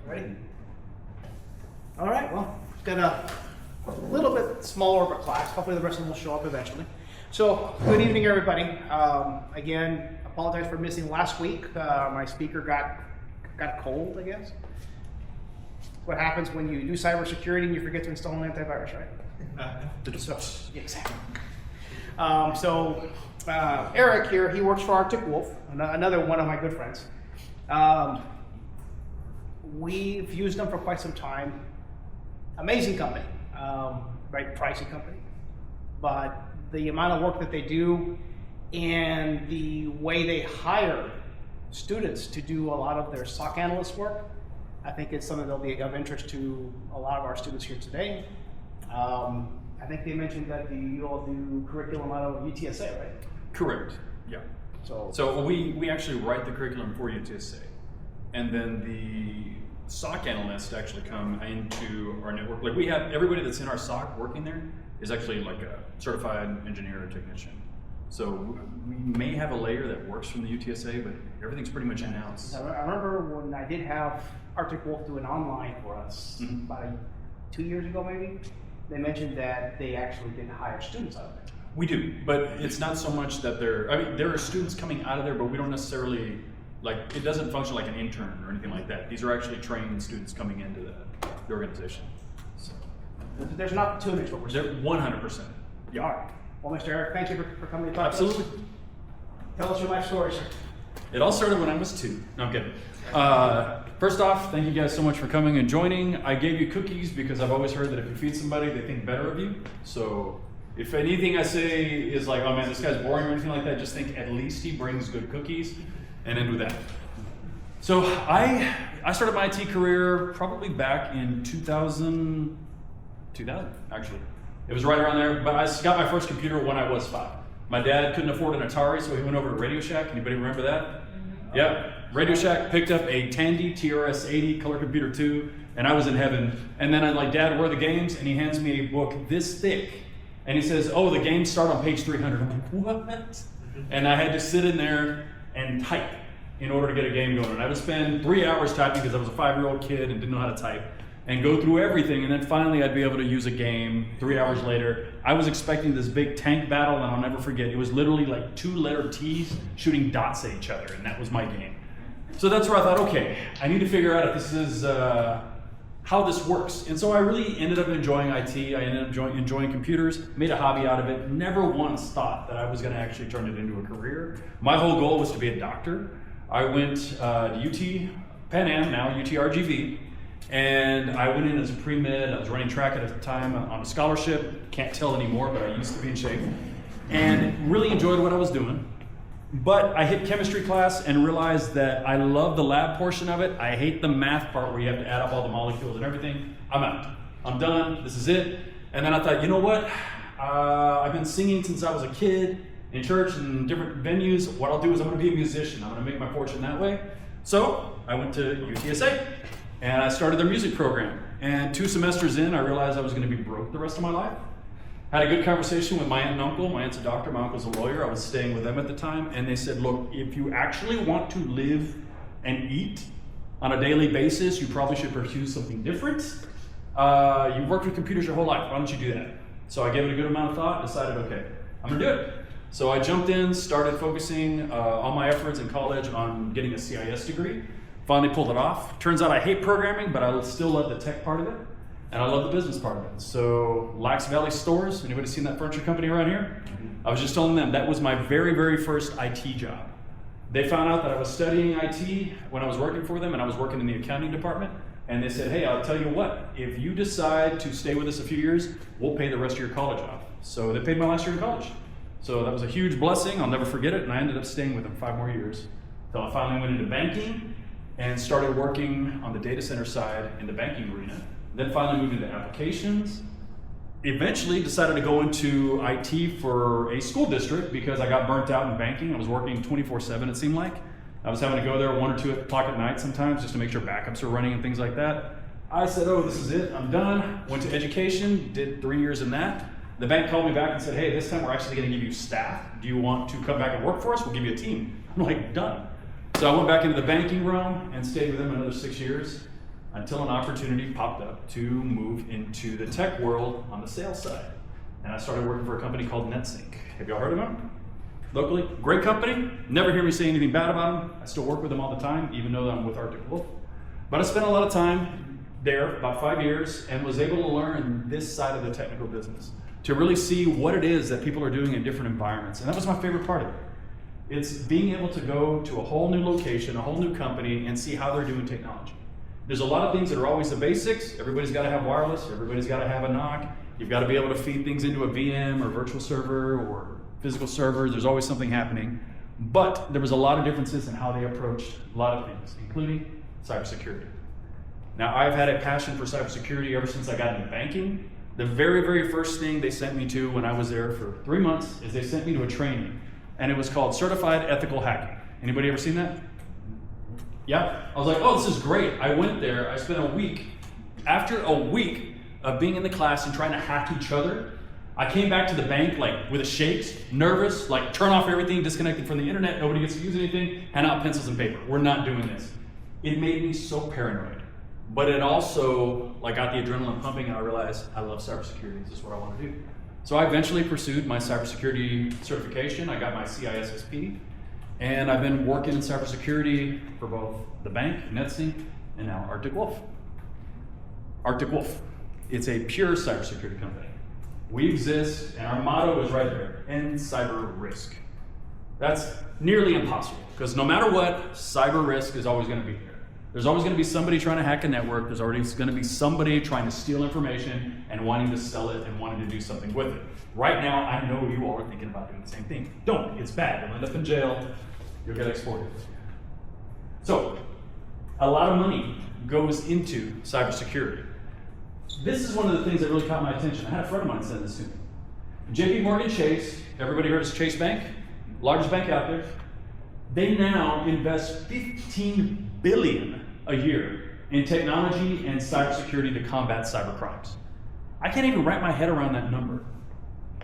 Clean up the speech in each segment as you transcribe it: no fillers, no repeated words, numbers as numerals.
Ready? All right, well, we've got a little bit smaller of a class. Hopefully the rest of them will show up eventually. So, good evening, everybody. Again, apologize for missing last week. My speaker got cold, I guess. What happens when you do cybersecurity and you forget to install an antivirus, right? Exactly. Eric here, he works for Arctic Wolf, another one of my good friends. We've used them for quite some time. Amazing company, very pricey company, but the amount of work that they do and the way they hire students to do a lot of their SOC analyst work, I think it's something that'll be of interest to a lot of our students here today. I think they mentioned that you all do curriculum out of UTSA, right? Correct, yeah. So we actually write the curriculum for UTSA, and then the SOC analysts actually come into our network. Like, we have everybody that's in our SOC working there is actually like a certified engineer or technician. So we may have a layer that works from the UTSA, but everything's pretty much in-house. I remember when I did have Arctic Wolf do an online for us about 2 years ago maybe, they mentioned that they actually did hire students out of it. We do, but it's not so much that there are students coming out of there, but we don't necessarily, like, it doesn't function like an intern or anything like that. These are actually trained students coming into the organization. So there's an opportunity for what we're saying. 100%. Yeah. All right. Well, Mr. Eric, thank you for coming to talk Absolutely. to us. Tell us your life story, sir. It all started when I was 2. No, I'm kidding. First off, thank you guys so much for coming and joining. I gave you cookies because I've always heard that if you feed somebody, they think better of you. So if anything I say is like, oh man, this guy's boring or anything like that, just think at least he brings good cookies, and end with that. So I started my IT career probably back in 2000 actually. It was right around there, but I got my first computer when I was 5. My dad couldn't afford an Atari, so he went over to Radio Shack. Anybody remember that? Mm-hmm. Yep. Radio Shack picked up a Tandy TRS-80 color computer 2, and I was in heaven. And then I'm like, Dad, where are the games? And he hands me a book this thick, and he says, oh, the games start on page 300. I'm like, what? And I had to sit in there and type in order to get a game going. And I would spend 3 hours typing because I was a 5-year-old kid and didn't know how to type, and go through everything, and then finally I'd be able to use a game 3 hours later. I was expecting this big tank battle, and I'll never forget, it was literally like 2-letter T's shooting dots at each other, and that was my game. So that's where I thought, okay, I need to figure out if this is how this works. And so I really ended up enjoying IT. I ended up enjoying computers, made a hobby out of it, never once thought that I was gonna actually turn it into a career. My whole goal was to be a doctor. I went to UT Pan Am, now UT RGV, and I went in as a pre-med. I was running track at the time on a scholarship. Can't tell anymore, but I used to be in shape. And really enjoyed what I was doing. But I hit chemistry class and realized that I love the lab portion of it. I hate the math part where you have to add up all the molecules and everything. I'm out. I'm done. This is it. And then I thought, you know what? I've been singing since I was a kid in church and different venues. What I'll do is I'm going to be a musician. I'm going to make my fortune that way. So I went to UTSA. And I started their music program. And 2 semesters in, I realized I was going to be broke the rest of my life. Had a good conversation with my aunt and uncle. My aunt's a doctor, my uncle's a lawyer. I was staying with them at the time. And they said, look, if you actually want to live and eat on a daily basis, you probably should pursue something different. You've worked with computers your whole life. Why don't you do that? So I gave it a good amount of thought, decided, okay, I'm going to do it. So I jumped in, started focusing all my efforts in college on getting a CIS degree. Finally pulled it off. Turns out I hate programming, but I still love the tech part of it, and I love the business part of it. So Lax Valley Stores, anybody seen that furniture company around here? I was just telling them that was my very, very first IT job. They found out that I was studying IT when I was working for them, and I was working in the accounting department, and they said, hey, I'll tell you what, if you decide to stay with us a few years, we'll pay the rest of your college off. So they paid my last year in college. So that was a huge blessing. I'll never forget it, and I ended up staying with them 5 more years. So I finally went into banking, and started working on the data center side in the banking arena. Then finally moved into applications. Eventually decided to go into IT for a school district because I got burnt out in banking. I was working 24/7, it seemed like. I was having to go there 1 or 2 o'clock at night sometimes just to make sure backups were running and things like that. I said, oh, this is it, I'm done. Went to education, did 3 years in that. The bank called me back and said, hey, this time we're actually gonna give you staff. Do you want to come back and work for us? We'll give you a team. I'm like, done. So I went back into the banking realm and stayed with them another 6 years. until an opportunity popped up to move into the tech world on the sales side. And I started working for a company called NetSync. Have y'all heard of them? Locally, great company. Never hear me say anything bad about them. I still work with them all the time, even though I'm with Arctic Wolf. But I spent a lot of time there, about 5 years, and was able to learn this side of the technical business, to really see what it is that people are doing in different environments. And that was my favorite part of it. It's being able to go to a whole new location, a whole new company, and see how they're doing technology. There's a lot of things that are always the basics. Everybody's got to have wireless. Everybody's got to have a NOC. You've got to be able to feed things into a VM or virtual server or physical server. There's always something happening. But there was a lot of differences in how they approached a lot of things, including cybersecurity. Now, I've had a passion for cybersecurity ever since I got into banking. The very, very first thing they sent me to when I was there for 3 months is they sent me to a training, and it was called Certified Ethical Hacking. Anybody ever seen that? Yeah? I was like, oh, this is great. I went there, I spent a week. After a week of being in the class and trying to hack each other, I came back to the bank like with the shakes, nervous, like turn off everything, disconnected from the internet, nobody gets to use anything, hand out pencils and paper. We're not doing this. It made me so paranoid. But it also got the adrenaline pumping, and I realized I love cybersecurity. This is what I want to do. So I eventually pursued my cybersecurity certification. I got my CISSP, and I've been working in cybersecurity for both the bank, NetSync, and now Arctic Wolf. Arctic Wolf. It's a pure cybersecurity company. We exist, and our motto is right there: end cyber risk. That's nearly impossible, because no matter what, cyber risk is always going to be there. There's always going to be somebody trying to hack a network. There's always going to be somebody trying to steal information and wanting to sell it and wanting to do something with it. Right now, I know you all are thinking about doing the same thing. Don't. It's bad. You'll end up in jail. You'll get exported. So, a lot of money goes into cybersecurity. This is one of the things that really caught my attention. I had a friend of mine send this to me. JP Morgan Chase, everybody heard of Chase Bank? Largest bank out there. They now invest $15 billion a year in technology and cybersecurity to combat cyber crimes. I can't even wrap my head around that number.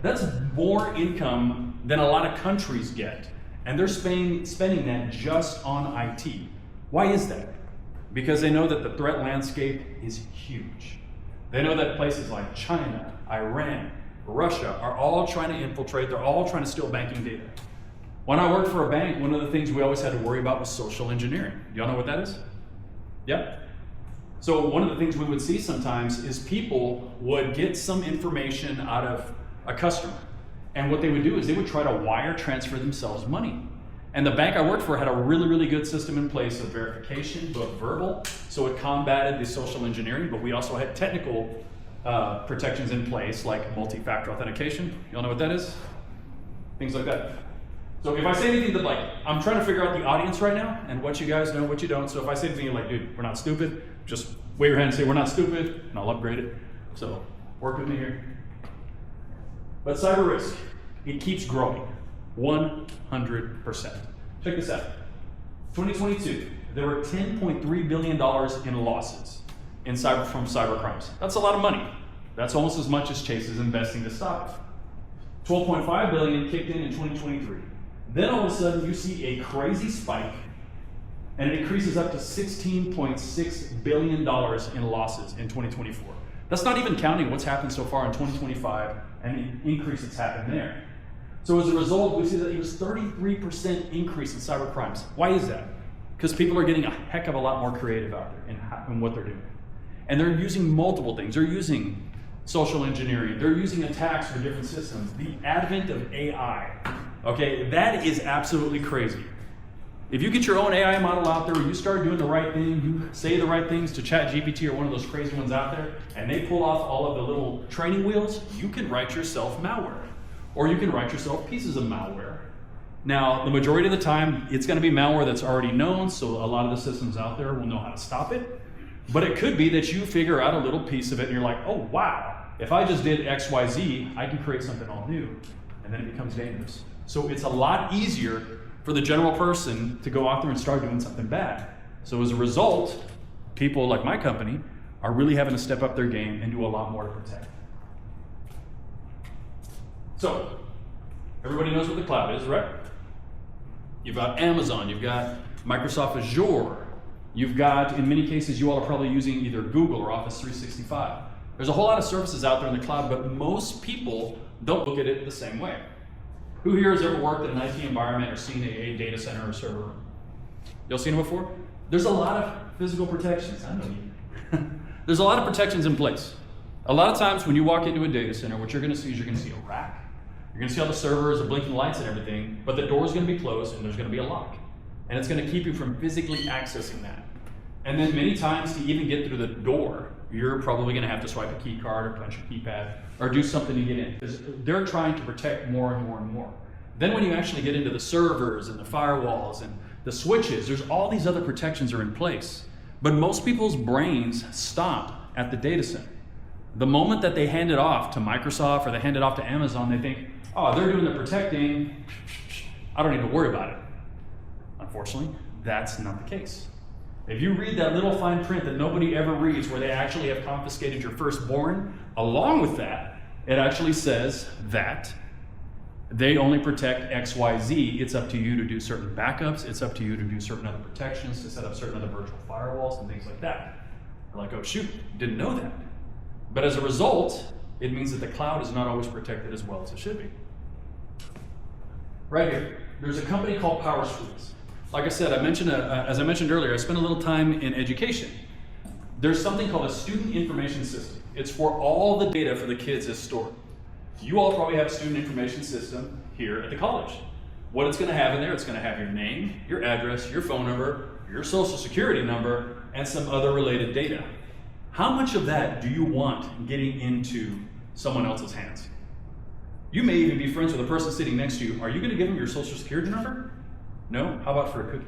That's more income than a lot of countries get, and they're spending that just on IT. Why is that? Because they know that the threat landscape is huge. They know that places like China, Iran, Russia are all trying to infiltrate. They're all trying to steal banking data. When I worked for a bank, one of the things we always had to worry about was social engineering. Y'all know what that is? Yeah? So one of the things we would see sometimes is people would get some information out of a customer. And what they would do is they would try to wire transfer themselves money. And the bank I worked for had a really, really good system in place of verification, but verbal. So it combated the social engineering, but we also had technical protections in place, like multi-factor authentication. Y'all know what that is? Things like that. So if I say anything that I'm trying to figure out the audience right now and what you guys know, what you don't. So if I say anything like, dude, we're not stupid, just wave your hand and say we're not stupid, and I'll upgrade it. So work with me here. But cyber risk, it keeps growing, 100%. Check this out. 2022, there were $10.3 billion in losses from cyber crimes. That's a lot of money. That's almost as much as Chase is investing to stop it. $12.5 billion kicked in 2023. Then all of a sudden you see a crazy spike, and it increases up to $16.6 billion in losses in 2024. That's not even counting what's happened so far in 2025 and the increase that's happened there. So as a result, we see that it was 33% increase in cyber crimes. Why is that? Because people are getting a heck of a lot more creative out there in what they're doing. And they're using multiple things. They're using social engineering. They're using attacks for different systems. The advent of AI, okay, that is absolutely crazy. If you get your own AI model out there, you start doing the right thing, you say the right things to ChatGPT or one of those crazy ones out there, and they pull off all of the little training wheels, you can write yourself malware. Or you can write yourself pieces of malware. Now, the majority of the time, it's going to be malware that's already known, so a lot of the systems out there will know how to stop it. But it could be that you figure out a little piece of it and you're like, oh wow, if I just did XYZ, I can create something all new. And then it becomes dangerous. So it's a lot easier for the general person to go out there and start doing something bad. So as a result, people like my company are really having to step up their game and do a lot more to protect. So, everybody knows what the cloud is, right? You've got Amazon, you've got Microsoft Azure, You've got, in many cases, you all are probably using either Google or Office 365. There's a whole lot of services out there in the cloud, but most people don't look at it the same way. Who here has ever worked in an IT environment or seen a data center or server room? Y'all seen it before? There's a lot of physical protections. I know you. There's a lot of protections in place. A lot of times when you walk into a data center, what you're going to see is you're going to see a rack. You're going to see all the servers, the blinking lights and everything, but the door is going to be closed and there's going to be a lock. And it's going to keep you from physically accessing that. And then many times to even get through the door, you're probably going to have to swipe a key card or punch a keypad or do something to get in. Because they're trying to protect more and more and more. Then when you actually get into the servers and the firewalls and the switches, there's all these other protections are in place. But most people's brains stop at the data center. The moment that they hand it off to Microsoft or they hand it off to Amazon, they think, oh, they're doing the protecting, I don't need to worry about it. Unfortunately, that's not the case. If you read that little fine print that nobody ever reads where they actually have confiscated your firstborn, along with that, it actually says that they only protect XYZ. It's up to you to do certain backups. It's up to you to do certain other protections, to set up certain other virtual firewalls and things like that. You're like, oh shoot, didn't know that. But as a result, it means that the cloud is not always protected as well as it should be. Right here, there's a company called PowerSchools. Like I said, as I mentioned earlier, I spent a little time in education. There's something called a student information system. It's for all the data for the kids is stored. You all probably have a student information system here at the college. What it's going to have in there, it's going to have your name, your address, your phone number, your social security number, and some other related data. How much of that do you want getting into someone else's hands? You may even be friends with a person sitting next to you. Are you going to give them your social security number? No? How about for a cookie?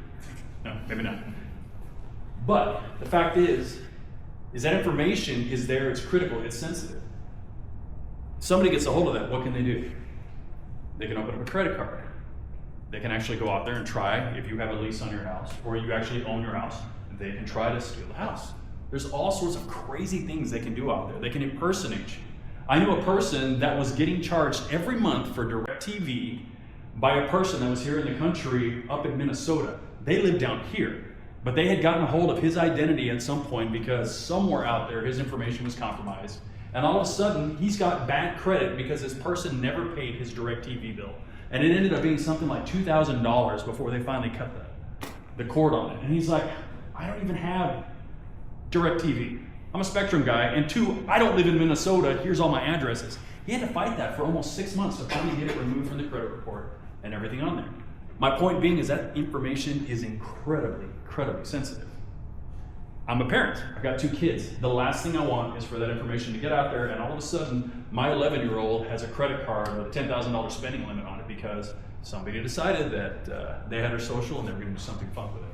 No, maybe not. But the fact is that information is there, it's critical, it's sensitive. If somebody gets a hold of that, what can they do? They can open up a credit card. They can actually go out there and try, if you have a lease on your house, or you actually own your house, they can try to steal the house. There's all sorts of crazy things they can do out there. They can impersonate you. I knew a person that was getting charged every month for DirecTV by a person that was here in the country up in Minnesota. They lived down here, but they had gotten a hold of his identity at some point because somewhere out there his information was compromised. And all of a sudden he's got bad credit because this person never paid his DirecTV bill. And it ended up being something like $2,000 before they finally cut the cord on it. And he's like, I don't even have DirecTV. I'm a Spectrum guy, and two, I don't live in Minnesota, here's all my addresses. He had to fight that for almost 6 months to finally get it removed from the credit report and everything on there. My point being is that information is incredibly, incredibly sensitive. I'm a parent, I've got 2 kids. The last thing I want is for that information to get out there and all of a sudden, my 11-year-old has a credit card with a $10,000 spending limit on it because somebody decided that they had her social and they were gonna do something fun with it.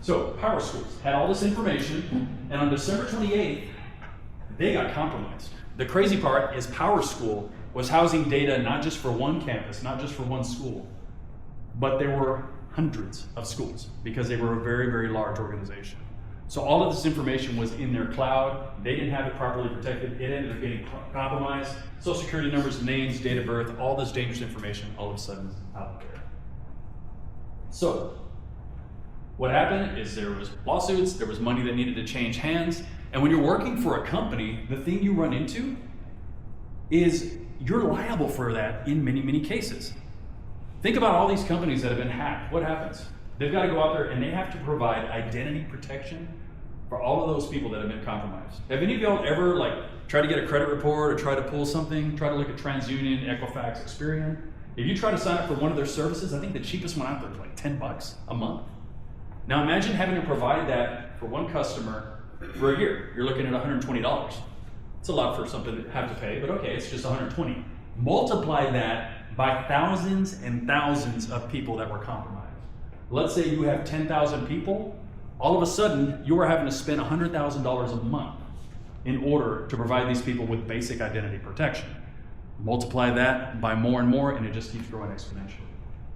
So PowerSchools had all this information, and on December 28th, they got compromised. The crazy part is PowerSchool was housing data not just for one campus, not just for one school, but there were hundreds of schools because they were a very, very large organization. So all of this information was in their cloud. They didn't have it properly protected. It ended up getting compromised. Social security numbers, names, date of birth, all this dangerous information all of a sudden out there. So what happened is there was lawsuits, there was money that needed to change hands, and when you're working for a company, the thing you run into is you're liable for that in many, many cases. Think about all these companies that have been hacked. What happens? They've got to go out there and they have to provide identity protection for all of those people that have been compromised. Have any of y'all ever try to get a credit report or try to pull something, try to look at TransUnion, Equifax, Experian? If you try to sign up for one of their services, I think the cheapest one out there is like $10 a month. Now imagine having to provide that for one customer for a year. You're looking at $120. It's a lot for something to have to pay, but okay, it's just $120. Multiply that by thousands and thousands of people that were compromised. Let's say you have 10,000 people. All of a sudden, you are having to spend $100,000 a month in order to provide these people with basic identity protection. Multiply that by more and more, and it just keeps growing exponentially.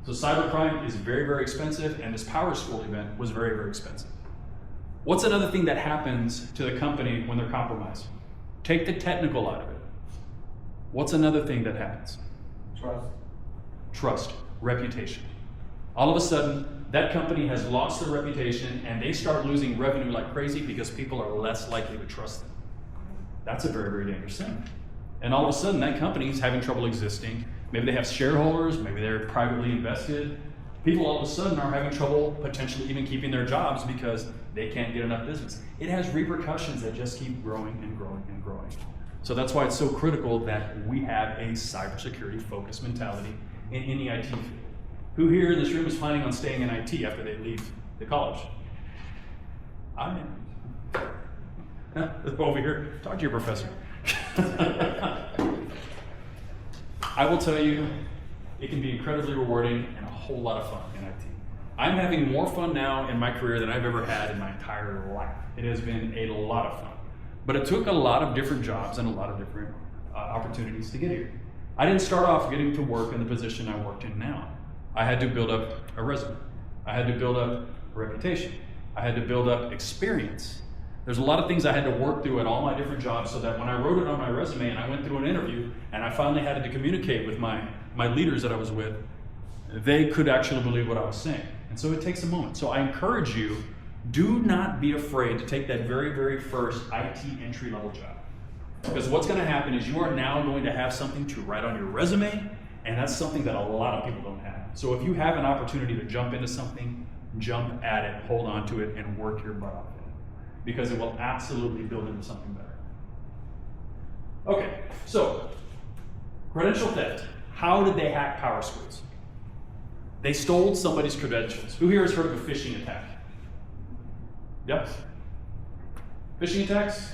So cybercrime is very, very expensive, and this PowerSchool event was very, very expensive. What's another thing that happens to the company when they're compromised? Take the technical out of it. What's another thing that happens? Trust. Trust, reputation. All of a sudden, that company has lost their reputation and they start losing revenue like crazy because people are less likely to trust them. That's a very, very dangerous thing. And all of a sudden, that company is having trouble existing. Maybe they have shareholders, maybe they're privately invested. People all of a sudden are having trouble potentially even keeping their jobs because they can't get enough business. It has repercussions that just keep growing and growing and growing. So that's why it's so critical that we have a cybersecurity focused mentality in any IT field. Who here in this room is planning on staying in IT after they leave the college? I am. Over here, talk to your professor. I will tell you, it can be incredibly rewarding and a whole lot of fun in IT. I'm having more fun now in my career than I've ever had in my entire life. It has been a lot of fun. But it took a lot of different jobs and a lot of different opportunities to get here. I didn't start off getting to work in the position I worked in now. I had to build up a resume. I had to build up a reputation. I had to build up experience. There's a lot of things I had to work through at all my different jobs so that when I wrote it on my resume and I went through an interview and I finally had to communicate with my leaders that I was with, they could actually believe what I was saying. And so it takes a moment. So I encourage you, do not be afraid to take that very, very first IT entry-level job. Because what's going to happen is you are now going to have something to write on your resume, and that's something that a lot of people don't have. So if you have an opportunity to jump into something, jump at it, hold on to it, and work your butt off in it. Because it will absolutely build into something better. Okay, so credential theft. How did they hack power schools? They stole somebody's credentials. Who here has heard of a phishing attack? Yep. Phishing attacks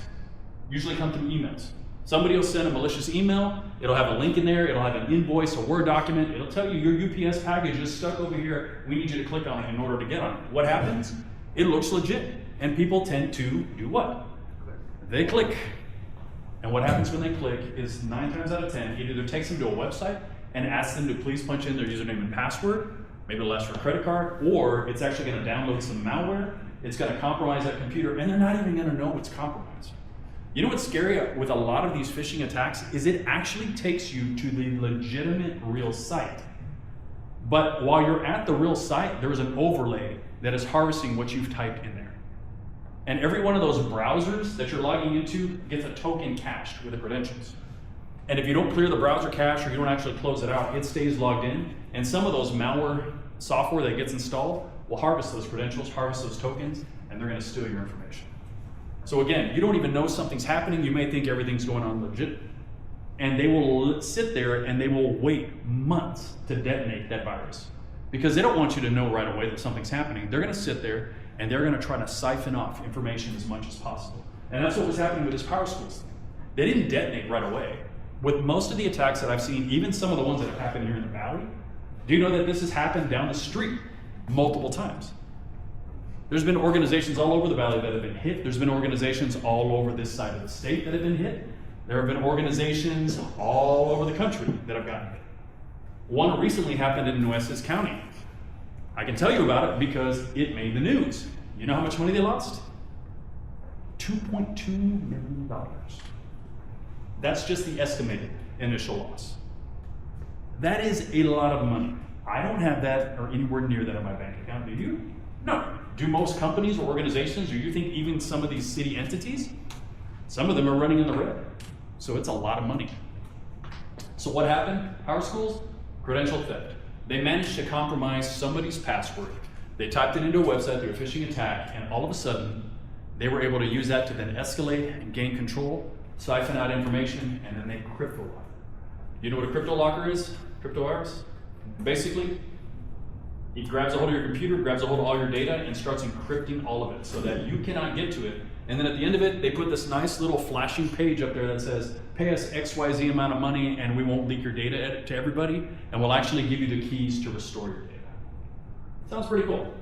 usually come through emails. Somebody will send a malicious email, it'll have a link in there, it'll have an invoice, a Word document, it'll tell you your UPS package is stuck over here, we need you to click on it in order to get on it. What happens? It looks legit, and people tend to do what? They click. And what happens when they click is 9 times out of 10, it either takes them to a website and asks them to please punch in their username and password, maybe it'll ask for a credit card, or it's actually gonna download some malware, it's gonna compromise that computer, and they're not even gonna know it's compromised. You know what's scary with a lot of these phishing attacks is it actually takes you to the legitimate real site. But while you're at the real site, there's an overlay that is harvesting what you've typed in there. And every one of those browsers that you're logging into gets a token cached with the credentials. And if you don't clear the browser cache or you don't actually close it out, it stays logged in. And some of those malware software that gets installed will harvest those credentials, harvest those tokens, and they're going to steal your information. So again, you don't even know something's happening. You may think everything's going on legit. And they will sit there and they will wait months to detonate that virus. Because they don't want you to know right away that something's happening. They're going to sit there and they're going to try to siphon off information as much as possible. And that's what was happening with this power schools thing. They didn't detonate right away. With most of the attacks that I've seen, even some of the ones that have happened here in the valley, do you know that this has happened down the street multiple times? There's been organizations all over the valley that have been hit. There's been organizations all over this side of the state that have been hit. There have been organizations all over the country that have gotten hit. One recently happened in Nueces County. I can tell you about it because it made the news. You know how much money they lost? $2.2 million. That's just the estimated initial loss. That is a lot of money. I don't have that or anywhere near that in my bank account. Do you? No. Do most companies or organizations, or you think even some of these city entities, some of them are running in the red. So it's a lot of money. So what happened? Power schools? Credential theft. They managed to compromise somebody's password. They typed it into a website through a phishing attack, and all of a sudden, they were able to use that to then escalate and gain control, siphon out information, and then they crypto lock. You know what a crypto locker is? Crypto virus? Basically, it grabs a hold of your computer, grabs a hold of all your data, and starts encrypting all of it so that you cannot get to it. And then at the end of it, they put this nice little flashing page up there that says, pay us XYZ amount of money and we won't leak your data to everybody, and we'll actually give you the keys to restore your data. Sounds pretty cool.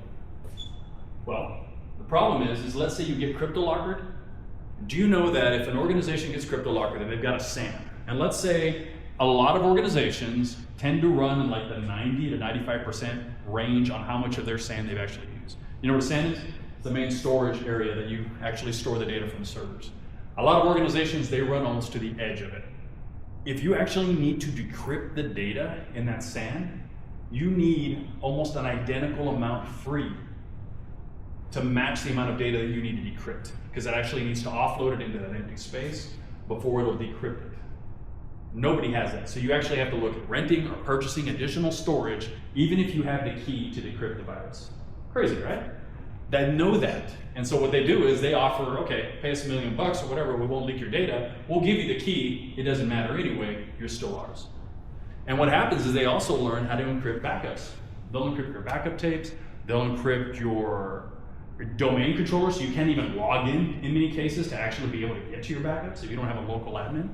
Well, the problem is let's say you get crypto lockered. Do you know that if an organization gets crypto lockered and they've got a SAN, and let's say a lot of organizations tend to run in like the 90 to 95% range on how much of their SAN they've actually used. You know what a SAN is? It's the main storage area that you actually store the data from the servers. A lot of organizations, they run almost to the edge of it. If you actually need to decrypt the data in that SAN, you need almost an identical amount free to match the amount of data that you need to decrypt, because it actually needs to offload it into that empty space before it'll decrypt it. Nobody has that. So you actually have to look at renting or purchasing additional storage, even if you have the key to decrypt the virus. Crazy, right? They know that. And so what they do is they offer, okay, pay us $1 million or whatever, we won't leak your data. We'll give you the key. It doesn't matter anyway. You're still ours. And what happens is they also learn how to encrypt backups. They'll encrypt your backup tapes. They'll encrypt your domain controller, so you can't even log in many cases to actually be able to get to your backups if you don't have a local admin.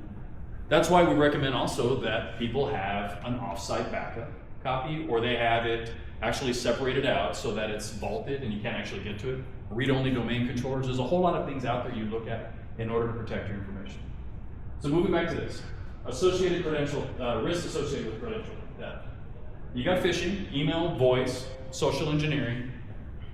That's why we recommend also that people have an offsite backup copy, or they have it actually separated out so that it's vaulted and you can't actually get to it. Read-only domain controllers. There's a whole lot of things out there you look at in order to protect your information. So moving back to this, associated credential, risks associated with credential theft. You got phishing, email, voice, social engineering.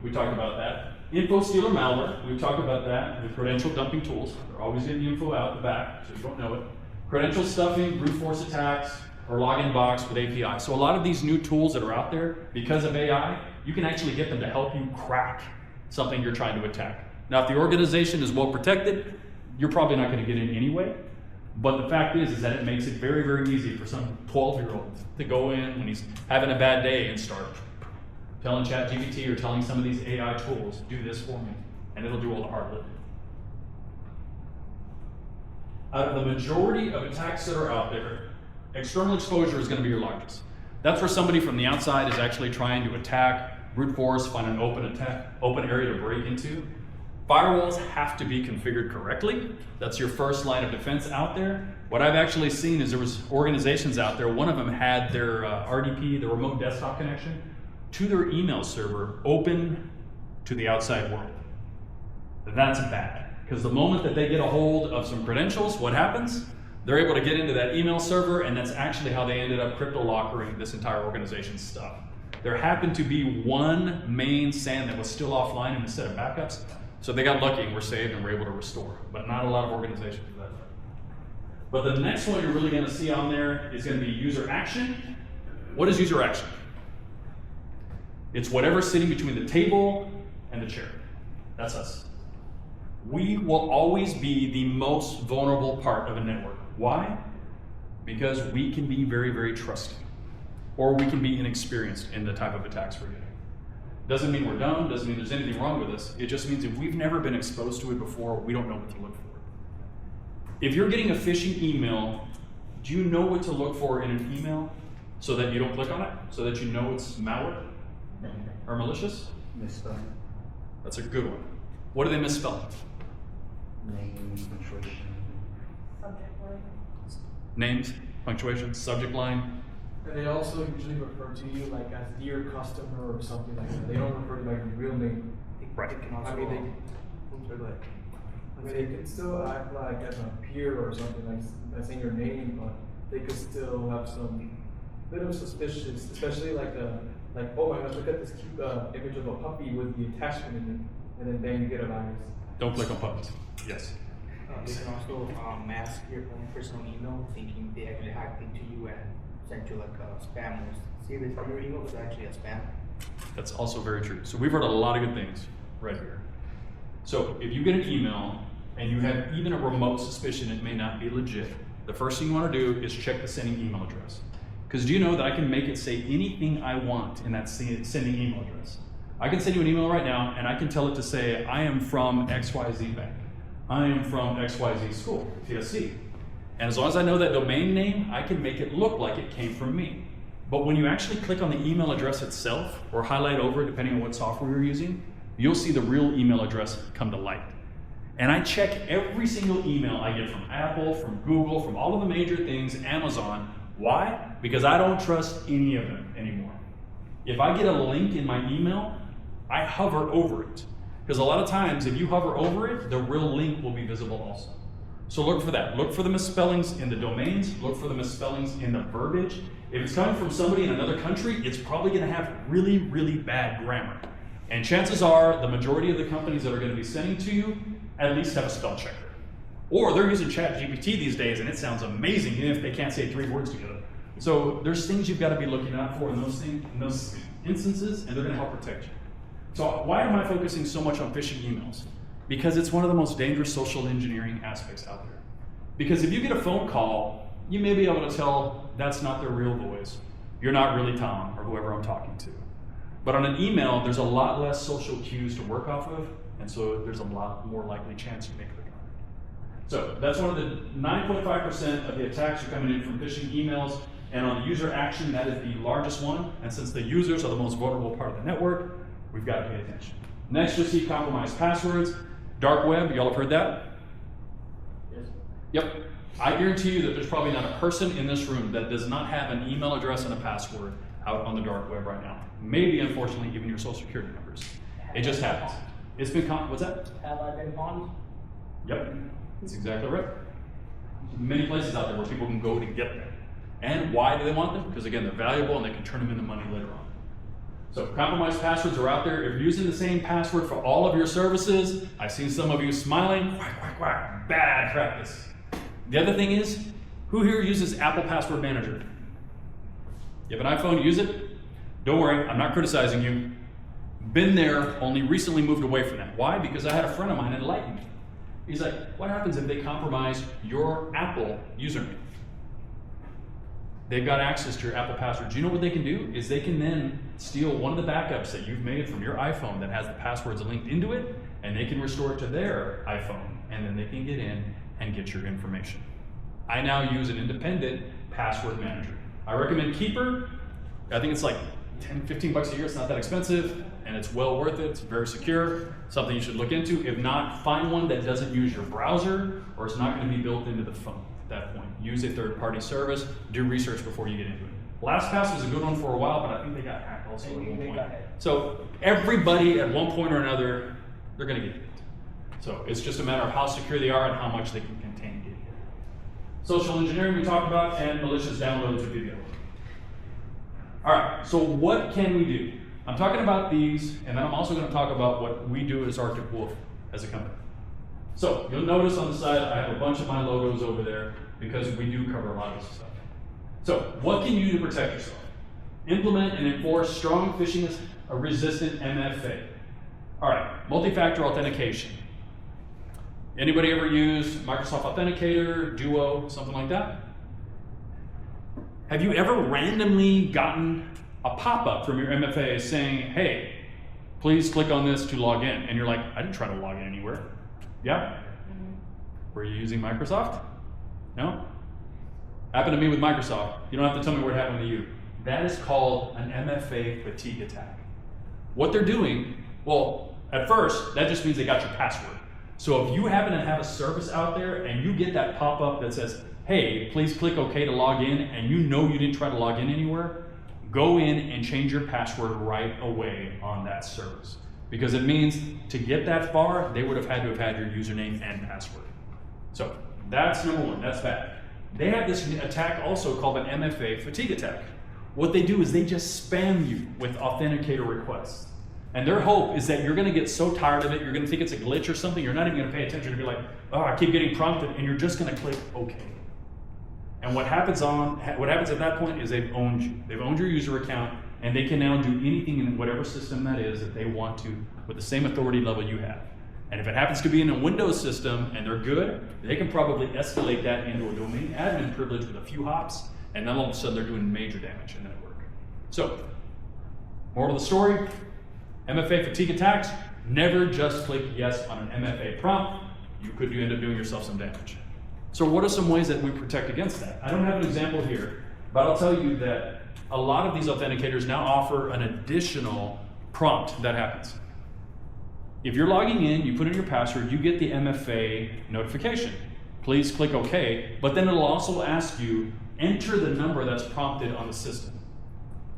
We talked about that. Info stealer malware. We've talked about that with credential dumping tools. They're always getting info out the back, so you don't know it. Credential stuffing, brute force attacks, or login box with API. So a lot of these new tools that are out there, because of AI, you can actually get them to help you crack something you're trying to attack. Now, if the organization is well protected, you're probably not going to get in anyway. But the fact is that it makes it very, very easy for some 12-year-old to go in when he's having a bad day and start telling ChatGPT or telling some of these AI tools, do this for me, and it'll do all the hard lifting. Out of the majority of attacks that are out there, external exposure is going to be your largest. That's where somebody from the outside is actually trying to attack, brute force, find an open area to break into. Firewalls have to be configured correctly. That's your first line of defense out there. What I've actually seen is there was organizations out there, one of them had their RDP, the remote desktop connection, to their email server open to the outside world. That's bad, because the moment that they get a hold of some credentials, what happens? They're able to get into that email server, and that's actually how they ended up crypto lockering this entire organization's stuff. There happened to be one main SAN that was still offline in a set of backups, so they got lucky and were saved and were able to restore, but not a lot of organizations do that. But the next one you're really going to see on there is going to be user action. What is user action? It's whatever's sitting between the table and the chair. That's us. We will always be the most vulnerable part of a network. Why? Because we can be very, very trusting, or we can be inexperienced in the type of attacks we're getting. Doesn't mean we're dumb, doesn't mean there's anything wrong with us. It just means if we've never been exposed to it before, we don't know what to look for. If you're getting a phishing email, do you know what to look for in an email so that you don't click on it, so that you know it's malware or malicious? Misspelling. That's a good one. What do they misspell? Name, punctuation. Subject line. Names, punctuation, subject line. And they also usually refer to you like as dear customer or something like that. They don't refer to like your real name. Right. It can also, I mean, they could still act like as a peer or something like saying your name, but they could still have some bit of suspicious, especially like oh my gosh, look at this cute image of a puppy with the attachment in it, and then bang, you get a virus. Don't click on puppies. Yes. They can also mask your own personal email, thinking they actually hacked into you and sent you like a spam. See this from your email was actually a spam. That's also very true. So we've heard a lot of good things right here. So if you get an email and you have even a remote suspicion it may not be legit, the first thing you want to do is check the sending email address. Because do you know that I can make it say anything I want in that sending email address? I can send you an email right now and I can tell it to say, I am from XYZ Bank. I am from XYZ School, TSC. And as long as I know that domain name, I can make it look like it came from me. But when you actually click on the email address itself or highlight over it, depending on what software you're using, you'll see the real email address come to light. And I check every single email I get from Apple, from Google, from all of the major things, Amazon. Why? Because I don't trust any of them anymore. If I get a link in my email, I hover over it. Because a lot of times, if you hover over it, the real link will be visible also. So look for that. Look for the misspellings in the domains. Look for the misspellings in the verbiage. If it's coming from somebody in another country, it's probably going to have really, really bad grammar. And chances are, the majority of the companies that are going to be sending to you at least have a spell checker. Or they're using ChatGPT these days, and it sounds amazing, even if they can't say 3 words together. So there's things you've got to be looking out for in those instances, and they're going to help protect you. So why am I focusing so much on phishing emails? Because it's one of the most dangerous social engineering aspects out there. Because if you get a phone call, you may be able to tell that's not their real voice. You're not really Tom or whoever I'm talking to. But on an email, there's a lot less social cues to work off of, and so there's a lot more likely chance you may click on it. So that's one of the 9.5% of the attacks are coming in from phishing emails, and on the user action, that is the largest one, and since the users are the most vulnerable part of the network, we've got to pay attention. Next, you'll see compromised passwords. Dark web, y'all have heard that? Yes. Yep. I guarantee you that there's probably not a person in this room that does not have an email address and a password out on the dark web right now. Maybe, unfortunately, even your social security numbers. It just happens. It's been, what's that? Have I been pawned? Yep, that's exactly right. Many places out there where people can go to get them. And why do they want them? Because again, they're valuable and they can turn them into money later on. So compromised passwords are out there. If you're using the same password for all of your services, I've seen some of you smiling, quack, quack, quack, bad practice. The other thing is, who here uses Apple Password Manager? You have an iPhone, use it? Don't worry, I'm not criticizing you. Been there, only recently moved away from that. Why? Because I had a friend of mine enlighten me. He's like, what happens if they compromise your Apple username? They've got access to your Apple password. Do you know what they can do? Is they can then steal one of the backups that you've made from your iPhone that has the passwords linked into it, and they can restore it to their iPhone, and then they can get in and get your information. I now use an independent password manager. I recommend Keeper. I think it's like 10, 15 bucks a year. It's not that expensive, and it's well worth it. It's very secure, something you should look into. If not, find one that doesn't use your browser, or it's not going to be built into the phone at that point. Use a third-party service. Do research before you get into it. LastPass was a good one for a while, but I think they got hacked also at one point. So everybody at one point or another, they're going to get hit. So it's just a matter of how secure they are and how much they can contain getting hit. Social engineering we talked about, and malicious downloads of video. All right, so what can we do? I'm talking about these, and then I'm also going to talk about what we do as Arctic Wolf as a company. So you'll notice on the side, I have a bunch of my logos over there because we do cover a lot of this stuff. So what can you do to protect yourself? Implement and enforce strong phishing resistant MFA. All right, multi-factor authentication. Anybody ever use Microsoft Authenticator, Duo, something like that? Have you ever randomly gotten a pop-up from your MFA saying, hey, please click on this to log in? And you're like, I didn't try to log in anywhere. Yeah? Were you using Microsoft? No? Happened to me with Microsoft. You don't have to tell me what happened to you. That is called an MFA fatigue attack. What they're doing, well, at first, that just means they got your password. So if you happen to have a service out there and you get that pop-up that says, hey, please click OK to log in, and you know you didn't try to log in anywhere, go in and change your password right away on that service. Because it means to get that far, they would have had to have had your username and password. So that's number one, that's bad. They have this attack also called an MFA fatigue attack. What they do is they just spam you with authenticator requests. And their hope is that you're going to get so tired of it, you're going to think it's a glitch or something, you're not even going to pay attention to be like, oh, I keep getting prompted, and you're just going to click OK. And what happens at that point is they've owned you. They've owned your user account, and they can now do anything in whatever system that is that they want to with the same authority level you have. And if it happens to be in a Windows system and they're good, they can probably escalate that into a domain admin privilege with a few hops, and then all of a sudden they're doing major damage in the network. So, moral of the story, MFA fatigue attacks, never just click yes on an MFA prompt. You could end up doing yourself some damage. So what are some ways that we protect against that? I don't have an example here, but I'll tell you that a lot of these authenticators now offer an additional prompt that happens. If you're logging in, you put in your password, you get the MFA notification. Please click OK, but then it'll also ask you, enter the number that's prompted on the system.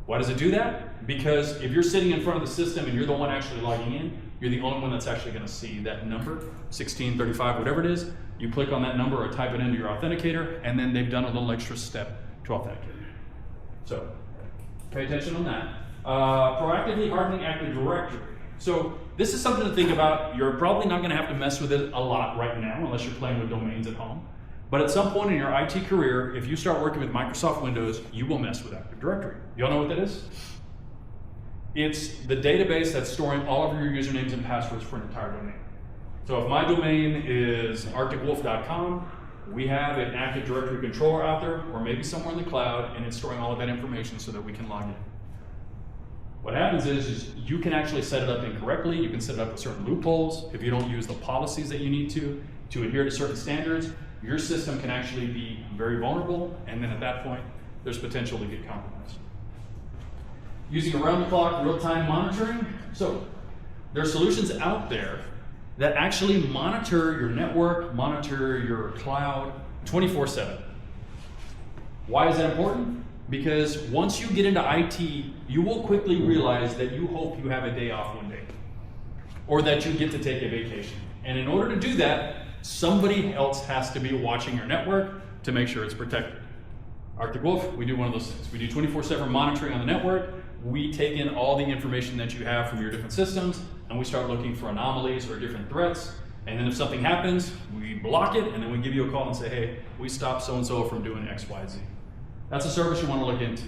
Why does it do that? Because if you're sitting in front of the system and you're the one actually logging in, you're the only one that's actually going to see that number, 1635, whatever it is. You click on that number or type it into your authenticator, and then they've done a little extra step to authenticate. So pay attention on that. Proactively hardening Active Directory. So this is something to think about. You're probably not going to have to mess with it a lot right now unless you're playing with domains at home. But at some point in your IT career, if you start working with Microsoft Windows, you will mess with Active Directory. You all know what that is? It's the database that's storing all of your usernames and passwords for an entire domain. So if my domain is arcticwolf.com, we have an Active Directory controller out there, or maybe somewhere in the cloud, and it's storing all of that information so that we can log in. What happens is you can actually set it up incorrectly. You can set it up with certain loopholes. If you don't use the policies that you need to adhere to certain standards, your system can actually be very vulnerable, and then at that point, there's potential to get compromised. Using around-the-clock, real-time monitoring. So there are solutions out there that actually monitor your network, monitor your cloud 24/7. Why is that important? Because once you get into IT, you will quickly realize that you hope you have a day off one day, or that you get to take a vacation. And in order to do that, somebody else has to be watching your network to make sure it's protected. Arctic Wolf, we do one of those things. We do 24/7 monitoring on the network. We take in all the information that you have from your different systems, and we start looking for anomalies or different threats. And then if something happens, we block it, and then we give you a call and say, hey, we stopped so-and-so from doing X, Y, Z. That's a service you want to look into.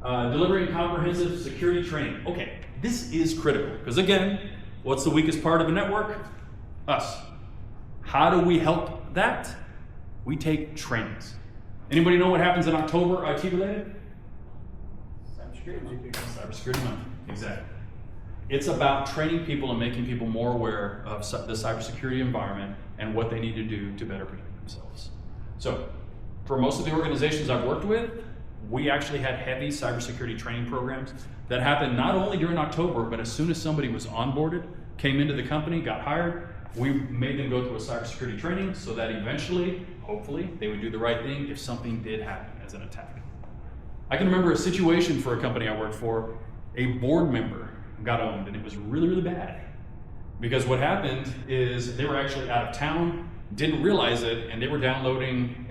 Delivering comprehensive security training. Okay, this is critical, because again, what's the weakest part of a network? Us. How do we help that? We take trainings. Anybody know what happens in October IT related? Cybersecurity Month, exactly. It's about training people and making people more aware of the cybersecurity environment and what they need to do to better protect themselves. So, for most of the organizations I've worked with, we actually had heavy cybersecurity training programs that happened not only during October, but as soon as somebody was onboarded, came into the company, got hired, we made them go through a cybersecurity training so that eventually, hopefully, they would do the right thing if something did happen as an attack. I can remember a situation for a company I worked for. A board member got owned, and it was really, really bad. Because what happened is they were actually out of town, didn't realize it, and they were downloading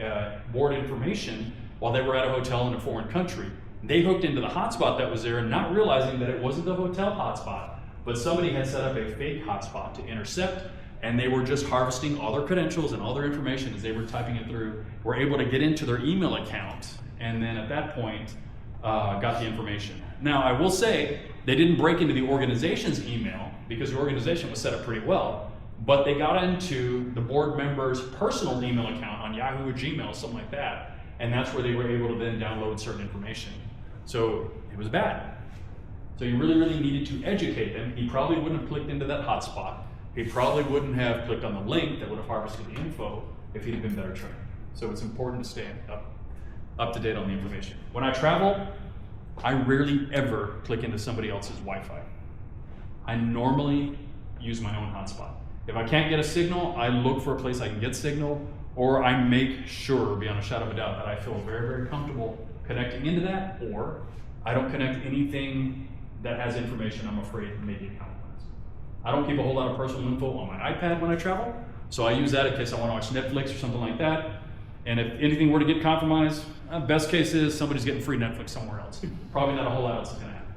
board information while they were at a hotel in a foreign country. They hooked into the hotspot that was there, and not realizing that it wasn't the hotel hotspot, but somebody had set up a fake hotspot to intercept, and they were just harvesting all their credentials and all their information as they were typing it through, were able to get into their email account, and then at that point, got the information. Now, I will say, they didn't break into the organization's email because the organization was set up pretty well, but they got into the board member's personal email account on Yahoo or Gmail, something like that, and that's where they were able to then download certain information. So it was bad. So you really, really needed to educate them. He probably wouldn't have clicked into that hotspot. He probably wouldn't have clicked on the link that would have harvested the info if he'd been better trained. So it's important to stay up to date on the information. When I travel, I rarely ever click into somebody else's Wi-Fi. I normally use my own hotspot. If I can't get a signal, I look for a place I can get signal, or I make sure, beyond a shadow of a doubt, that I feel very, very comfortable connecting into that, or I don't connect anything that has information I'm afraid may get compromised. I don't keep a whole lot of personal info on my iPad when I travel, so I use that in case I want to watch Netflix or something like that. And if anything were to get compromised, best case is somebody's getting free Netflix somewhere else. Probably not a whole lot else is going to happen.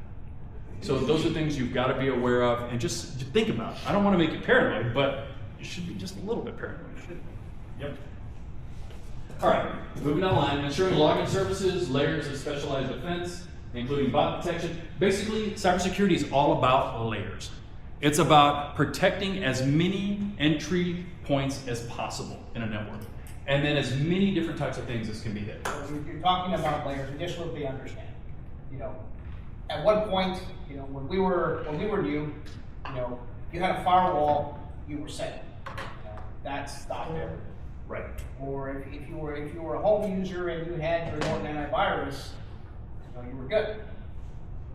So those are things you've got to be aware of and just think about. I don't want to make you paranoid, but you should be just a little bit paranoid. Yep. All right, moving online. Ensuring login services, layers of specialized defense, including bot detection. Basically, cybersecurity is all about layers. It's about protecting as many entry points as possible in a network, and then as many different types of things as can be hit. So you're talking about layers, and just so they understand. At one point, when we were new, you had a firewall, you were set. That stopped there. Right. Or if you were a home user and you had your own antivirus, you were good.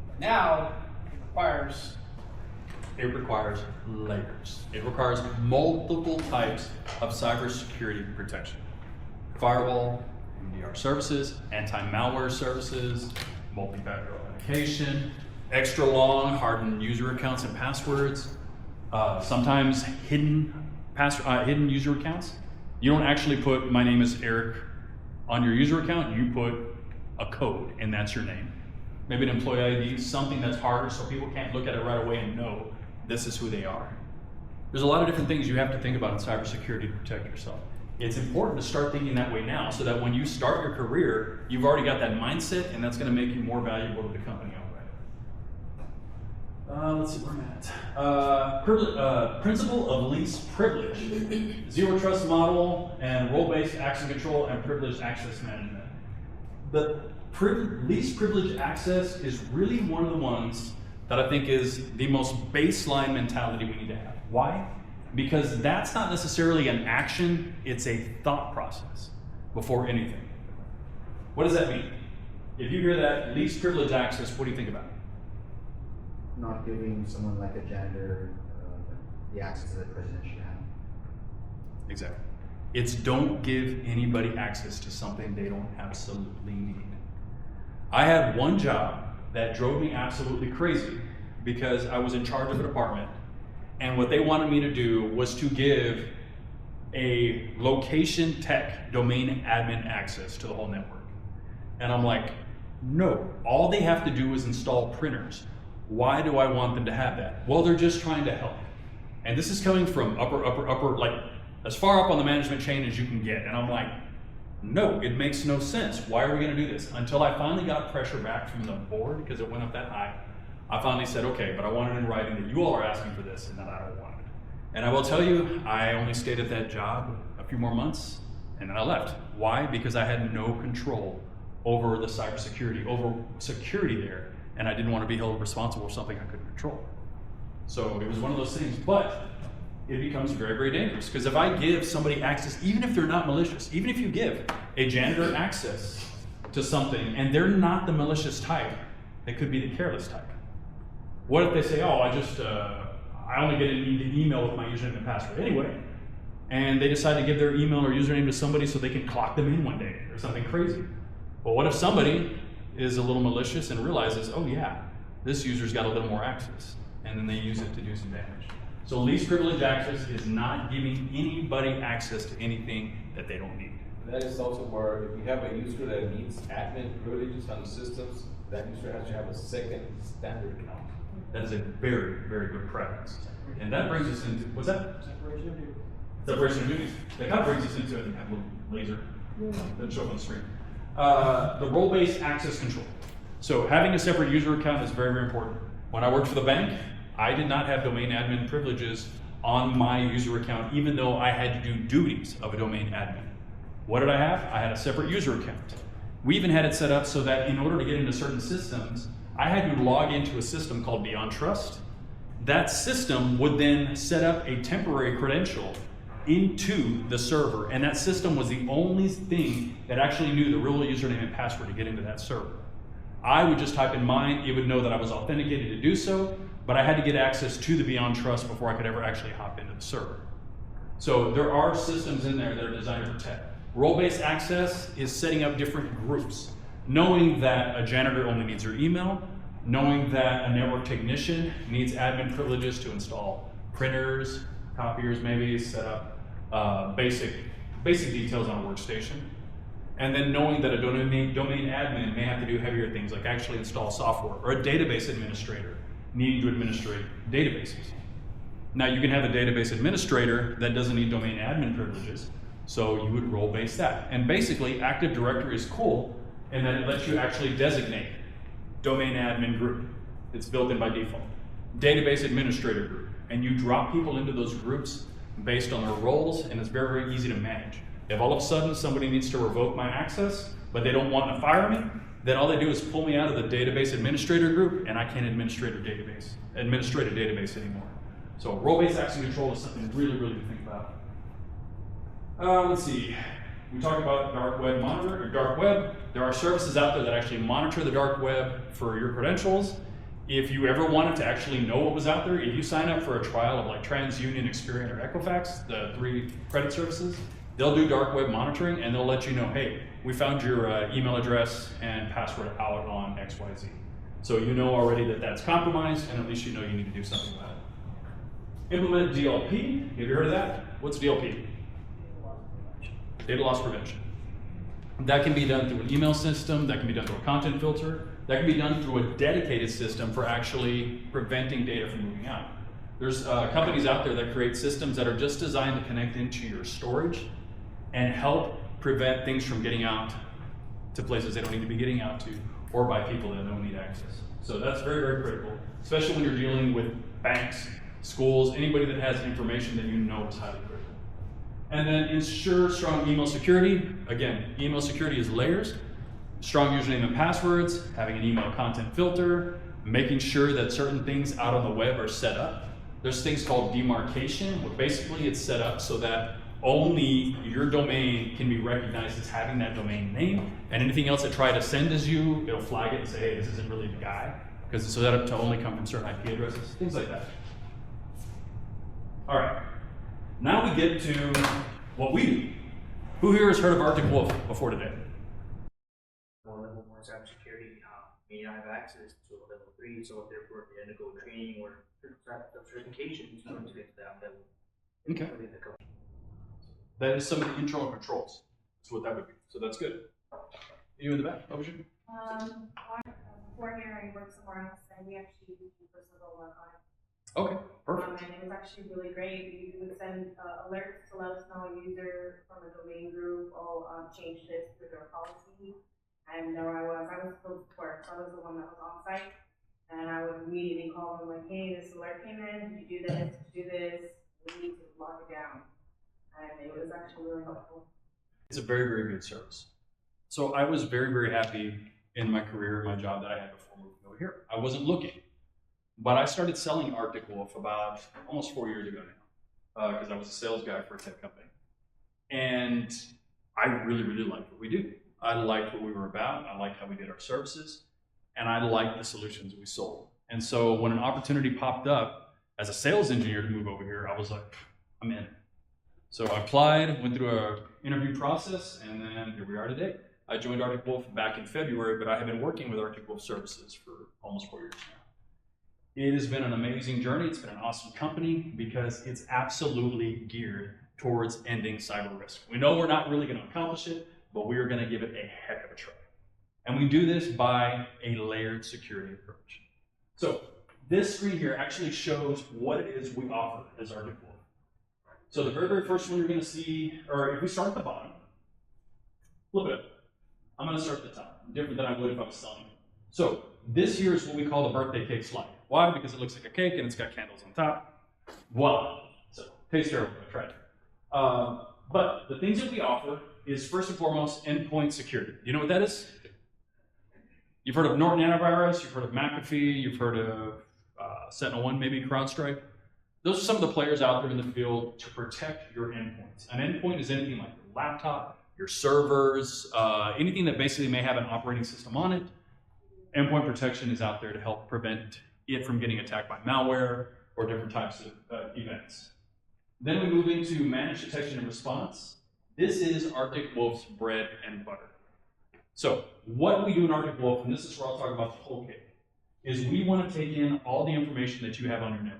But now it requires layers. It requires multiple types of cybersecurity protection. Firewall, MDR services, anti-malware services, multi-factor authentication, extra long hardened user accounts and passwords, sometimes hidden user accounts. You don't actually put "my name is Eric" on your user account. You put a code, and that's your name. Maybe an employee ID, something that's harder so people can't look at it right away and know this is who they are. There's a lot of different things you have to think about in cybersecurity to protect yourself. It's important to start thinking that way now so that when you start your career, you've already got that mindset, and that's going to make you more valuable to the company outright. Let's see where I'm at. Principle of least privilege, zero trust model, and role-based access control and privileged access management. The least privileged access is really one of the ones that I think is the most baseline mentality we need to have. Why? Because that's not necessarily an action, it's a thought process before anything. What does that mean? If you hear that least privileged access, what do you think about? Not giving someone like a janitor the access that the president should have. Exactly. It's don't give anybody access to something they don't absolutely need. I had one job that drove me absolutely crazy because I was in charge of a department, and what they wanted me to do was to give a location tech domain admin access to the whole network. And I'm like, no, all they have to do is install printers. Why do I want them to have that? Well, they're just trying to help. And this is coming from upper, like as far up on the management chain as you can get. And I'm like, no, it makes no sense. Why are we gonna do this? Until I finally got pressure back from the board because it went up that high. I finally said, okay, but I want it in writing that you all are asking for this and that I don't want it. And I will tell you, I only stayed at that job a few more months and then I left. Why? Because I had no control over the cybersecurity, over security there, and I didn't want to be held responsible for something I couldn't control. So it was one of those things, but it becomes very, very dangerous because if I give somebody access, even if they're not malicious, even if you give a janitor access to something and they're not the malicious type, they could be the careless type. What if they say, oh, I only get an email with my username and password anyway, and they decide to give their email or username to somebody so they can clock them in one day or something crazy? Well, what if somebody is a little malicious and realizes, oh yeah, this user's got a little more access, and then they use it to do some damage. So least privileged access is not giving anybody access to anything that they don't need. That is also where if you have a user that needs admin privileges on the systems, that user has to have a second standard account. That is a very, very good practice. And that brings us into, what's that? Separation of duties. Separation of duties. That kind of brings us into, I think I have a little laser, doesn't show up on the screen. The role-based access control. So having a separate user account is very, very important. When I worked for the bank, I did not have domain admin privileges on my user account, even though I had to do duties of a domain admin. What did I have? I had a separate user account. We even had it set up so that in order to get into certain systems, I had to log into a system called Beyond Trust. That system would then set up a temporary credential into the server, and that system was the only thing that actually knew the real username and password to get into that server. I would just type in mine, it would know that I was authenticated to do so, but I had to get access to the Beyond Trust before I could ever actually hop into the server. So there are systems in there that are designed to protect. Role-based access is setting up different groups, knowing that a janitor only needs their email, knowing that a network technician needs admin privileges to install printers, copiers, maybe set up basic details on a workstation, and then knowing that a domain admin may have to do heavier things like actually install software, or a database administrator needing to administrate databases. Now you can have a database administrator that doesn't need domain admin privileges, so you would role-base that. And basically, Active Directory is cool in that it lets you actually designate domain admin group. It's built in by default. Database administrator group. And you drop people into those groups based on their roles, and it's very, very easy to manage. If all of a sudden somebody needs to revoke my access, but they don't want to fire me, then all they do is pull me out of the database administrator group, and I can't administrate a database anymore. So role-based access control is something really, really to think about. Let's see. We talked about dark web monitor or dark web. There are services out there that actually monitor the dark web for your credentials. If you ever wanted to actually know what was out there, if you sign up for a trial of like TransUnion, Experian, or Equifax, the 3 credit services, they'll do dark web monitoring and they'll let you know, hey, we found your email address and password out on XYZ. So you know already that that's compromised, and at least you know you need to do something about it. Implement DLP. Have you heard of that? What's DLP? Data loss prevention. That can be done through an email system, that can be done through a content filter, that can be done through a dedicated system for actually preventing data from moving out. There's companies out there that create systems that are just designed to connect into your storage and help prevent things from getting out to places they don't need to be getting out to, or by people that don't need access. So that's very, very critical, especially when you're dealing with banks, schools, anybody that has information that you know is highly critical. And then ensure strong email security. Again, email security is layers, strong username and passwords, having an email content filter, making sure that certain things out on the web are set up. There's things called demarcation, where basically it's set up so that only your domain can be recognized as having that domain name, and anything else that try to send as you, it'll flag it and say, hey, this isn't really the guy, because it's set up to only come from certain IP addresses, things like that. All right, now we get to what we do. Who here has heard of Arctic Wolf before today? One level more cybersecurity, may not have access to a level 3, so therefore if they undergo training or certifications, you want to get to that level. Okay. Within the company. That is some of the internal controls. That's what that would be. So that's good. You in the back? What was you? Before here, I worked somewhere else, and we actually did personal Wi-Fi. Okay, perfect. And it was actually really great. We would send alerts to let us know a user from a domain group or change this to their policy. And there I was supposed to work, so I was the one that was on site. And I would immediately call them like, hey, this alert came in, did you do this, did you do this? We need to lock it down. And it was actually really helpful. It's a very, very good service. So I was very, very happy in my career, my job that I had before moving over here. I wasn't looking, but I started selling Arctic Wolf about almost 4 years ago now, because I was a sales guy for a tech company. And I really, really liked what we do. I liked what we were about. I liked how we did our services, and I liked the solutions we sold. And so when an opportunity popped up as a sales engineer to move over here, I was like, I'm in. So I applied, went through an interview process, and then here we are today. I joined Arctic Wolf back in February, but I have been working with Arctic Wolf Services for almost 4 years now. It has been an amazing journey. It's been an awesome company because it's absolutely geared towards ending cyber risk. We know we're not really going to accomplish it, but we are going to give it a heck of a try. And we do this by a layered security approach. So this screen here actually shows what it is we offer as Arctic Wolf. So the very, very first one you're going to see, or if we start at the bottom, flip it up. I'm going to start at the top, different than I would if I was selling it. So this here is what we call the birthday cake slide. Why? Because it looks like a cake and it's got candles on top. Voila. So tastes terrible, but try it. But the things that we offer is first and foremost endpoint security. Do you know what that is? You've heard of Norton Antivirus, you've heard of McAfee, you've heard of SentinelOne, maybe CrowdStrike. Those are some of the players out there in the field to protect your endpoints. An endpoint is anything like your laptop, your servers, anything that basically may have an operating system on it. Endpoint protection is out there to help prevent it from getting attacked by malware or different types of events. Then we move into managed detection and response. This is Arctic Wolf's bread and butter. So what we do in Arctic Wolf, and this is where I'll talk about the whole cake, is we want to take in all the information that you have on your network.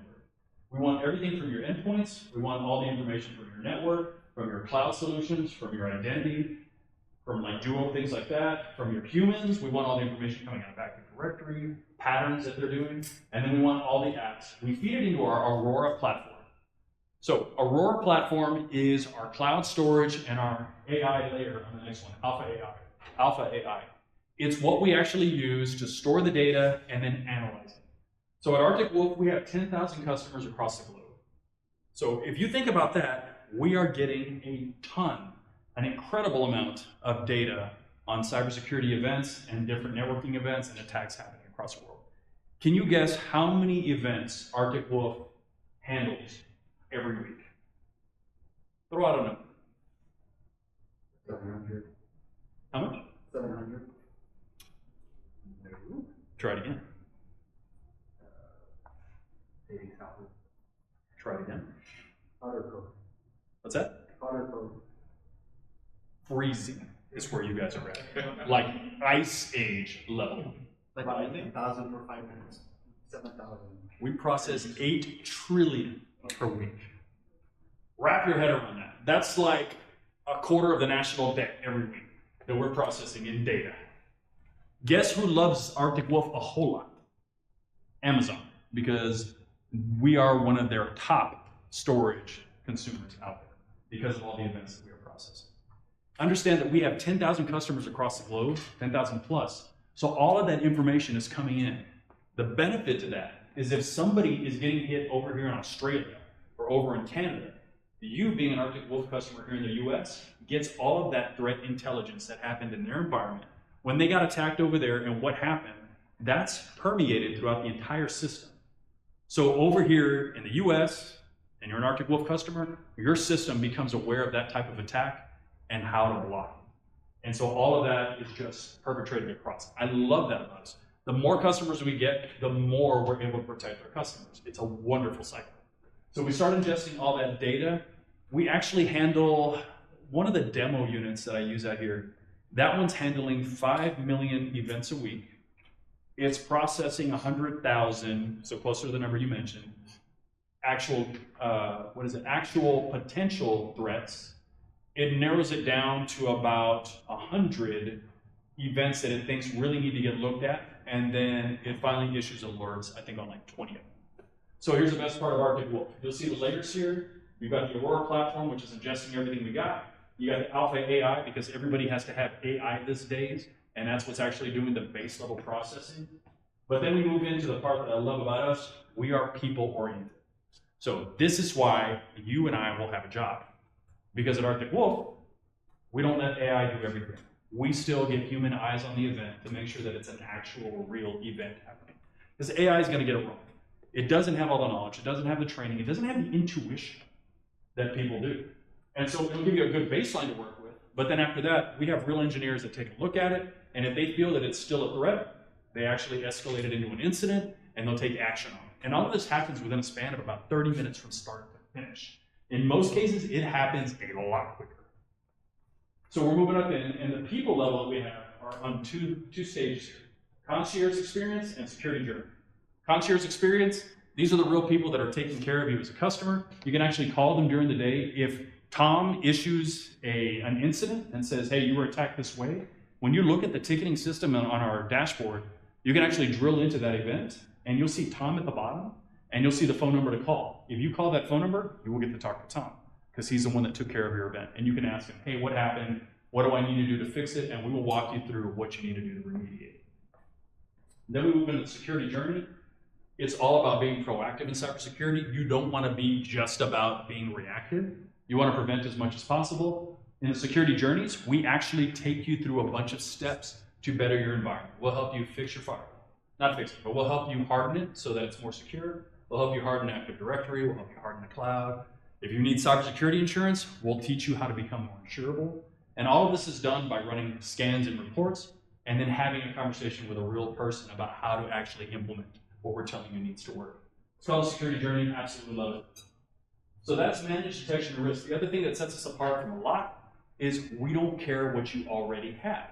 We want everything from your endpoints. We want all the information from your network, from your cloud solutions, from your identity, from like Duo, things like that, from your humans. We want all the information coming out of Active Directory, patterns that they're doing, and then we want all the apps. We feed it into our Aurora platform. So Aurora platform is our cloud storage and our AI layer on the next one, Alpha AI. Alpha AI. It's what we actually use to store the data and then analyze it. So at Arctic Wolf, we have 10,000 customers across the globe. So if you think about that, we are getting a ton, an incredible amount of data on cybersecurity events and different networking events and attacks happening across the world. Can you guess how many events Arctic Wolf handles every week? Throw out a number. 700. How much? 700. No. Try it again. 80,000. Try it again. Powder code. What's that? Powder code. Freezing is where you guys are at. Like ice age level. Like 1,000 for 5 minutes. 7,000. We process 8 trillion per week. Wrap your head around that. That's like a quarter of the national debt every week that we're processing in data. Guess who loves Arctic Wolf a whole lot? Amazon, because we are one of their top storage consumers out there because of all the events that we are processing. Understand that we have 10,000 customers across the globe, 10,000 plus. So all of that information is coming in. The benefit to that is if somebody is getting hit over here in Australia or over in Canada, you being an Arctic Wolf customer here in the US gets all of that threat intelligence that happened in their environment. When they got attacked over there and what happened, that's permeated throughout the entire system. So over here in the US, and you're an Arctic Wolf customer, your system becomes aware of that type of attack and how to block it. And so all of that is just perpetrated across. I love that about us. The more customers we get, the more we're able to protect our customers. It's a wonderful cycle. So we start ingesting all that data. We actually handle one of the demo units that I use out here. That one's handling 5 million events a week. It's processing 100,000, so closer to the number you mentioned, actual potential threats. It narrows it down to about 100 events that it thinks really need to get looked at, and then it finally issues alerts, I think on like 20 of them. So here's the best part of Arctic Wolf. You'll see the layers here. You've got the Aurora platform, which is ingesting everything we got. You got the Alpha AI, because everybody has to have AI these days, and that's what's actually doing the base level processing. But then we move into the part that I love about us. We are people oriented. So this is why you and I will have a job. Because at Arctic Wolf, we don't let AI do everything. We still get human eyes on the event to make sure that it's an actual real event happening. Because AI is going to get it wrong. It doesn't have all the knowledge. It doesn't have the training. It doesn't have the intuition that people do. And so it'll give you a good baseline to work with. But then after that, we have real engineers that take a look at it. And if they feel that it's still a threat, they actually escalate it into an incident and they'll take action on it. And all of this happens within a span of about 30 minutes from start to finish. In most cases, it happens a lot quicker. So we're moving up in, and the people level that we have are on two stages here. Concierge experience and security journey. Concierge experience, these are the real people that are taking care of you as a customer. You can actually call them during the day. If Tom issues an incident and says, hey, you were attacked this way, when you look at the ticketing system on our dashboard, you can actually drill into that event, and you'll see Tom at the bottom, and you'll see the phone number to call. If you call that phone number, you will get to talk to Tom, because he's the one that took care of your event. And you can ask him, hey, what happened? What do I need to do to fix it? And we will walk you through what you need to do to remediate. Then we move into the security journey. It's all about being proactive in cybersecurity. You don't want to be just about being reactive. You want to prevent as much as possible. In the security journeys, we actually take you through a bunch of steps to better your environment. We'll help you fix your firewall. Not fix it, but we'll help you harden it so that it's more secure. We'll help you harden Active Directory. We'll help you harden the cloud. If you need cybersecurity insurance, we'll teach you how to become more insurable. And all of this is done by running scans and reports and then having a conversation with a real person about how to actually implement what we're telling you needs to work. It's called a security journey. Absolutely love it. So that's managed detection and risk. The other thing that sets us apart from a lot is we don't care what you already have.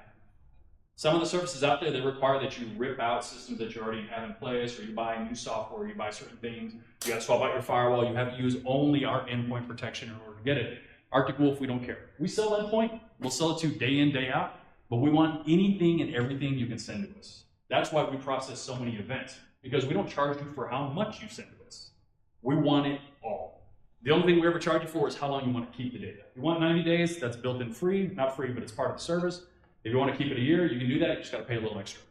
Some of the services out there, they require that you rip out systems that you already have in place, or you buy new software, you buy certain things. You got to swap out your firewall. You have to use only our endpoint protection in order to get it. Arctic Wolf, we don't care. We sell endpoint. We'll sell it to you day in, day out. But we want anything and everything you can send to us. That's why we process so many events, because we don't charge you for how much you send to us. We want it all. The only thing we ever charge you for is how long you want to keep the data. If you want 90 days, that's built in free. Not free, but it's part of the service. If you want to keep it a year, you can do that. You just got to pay a little extra.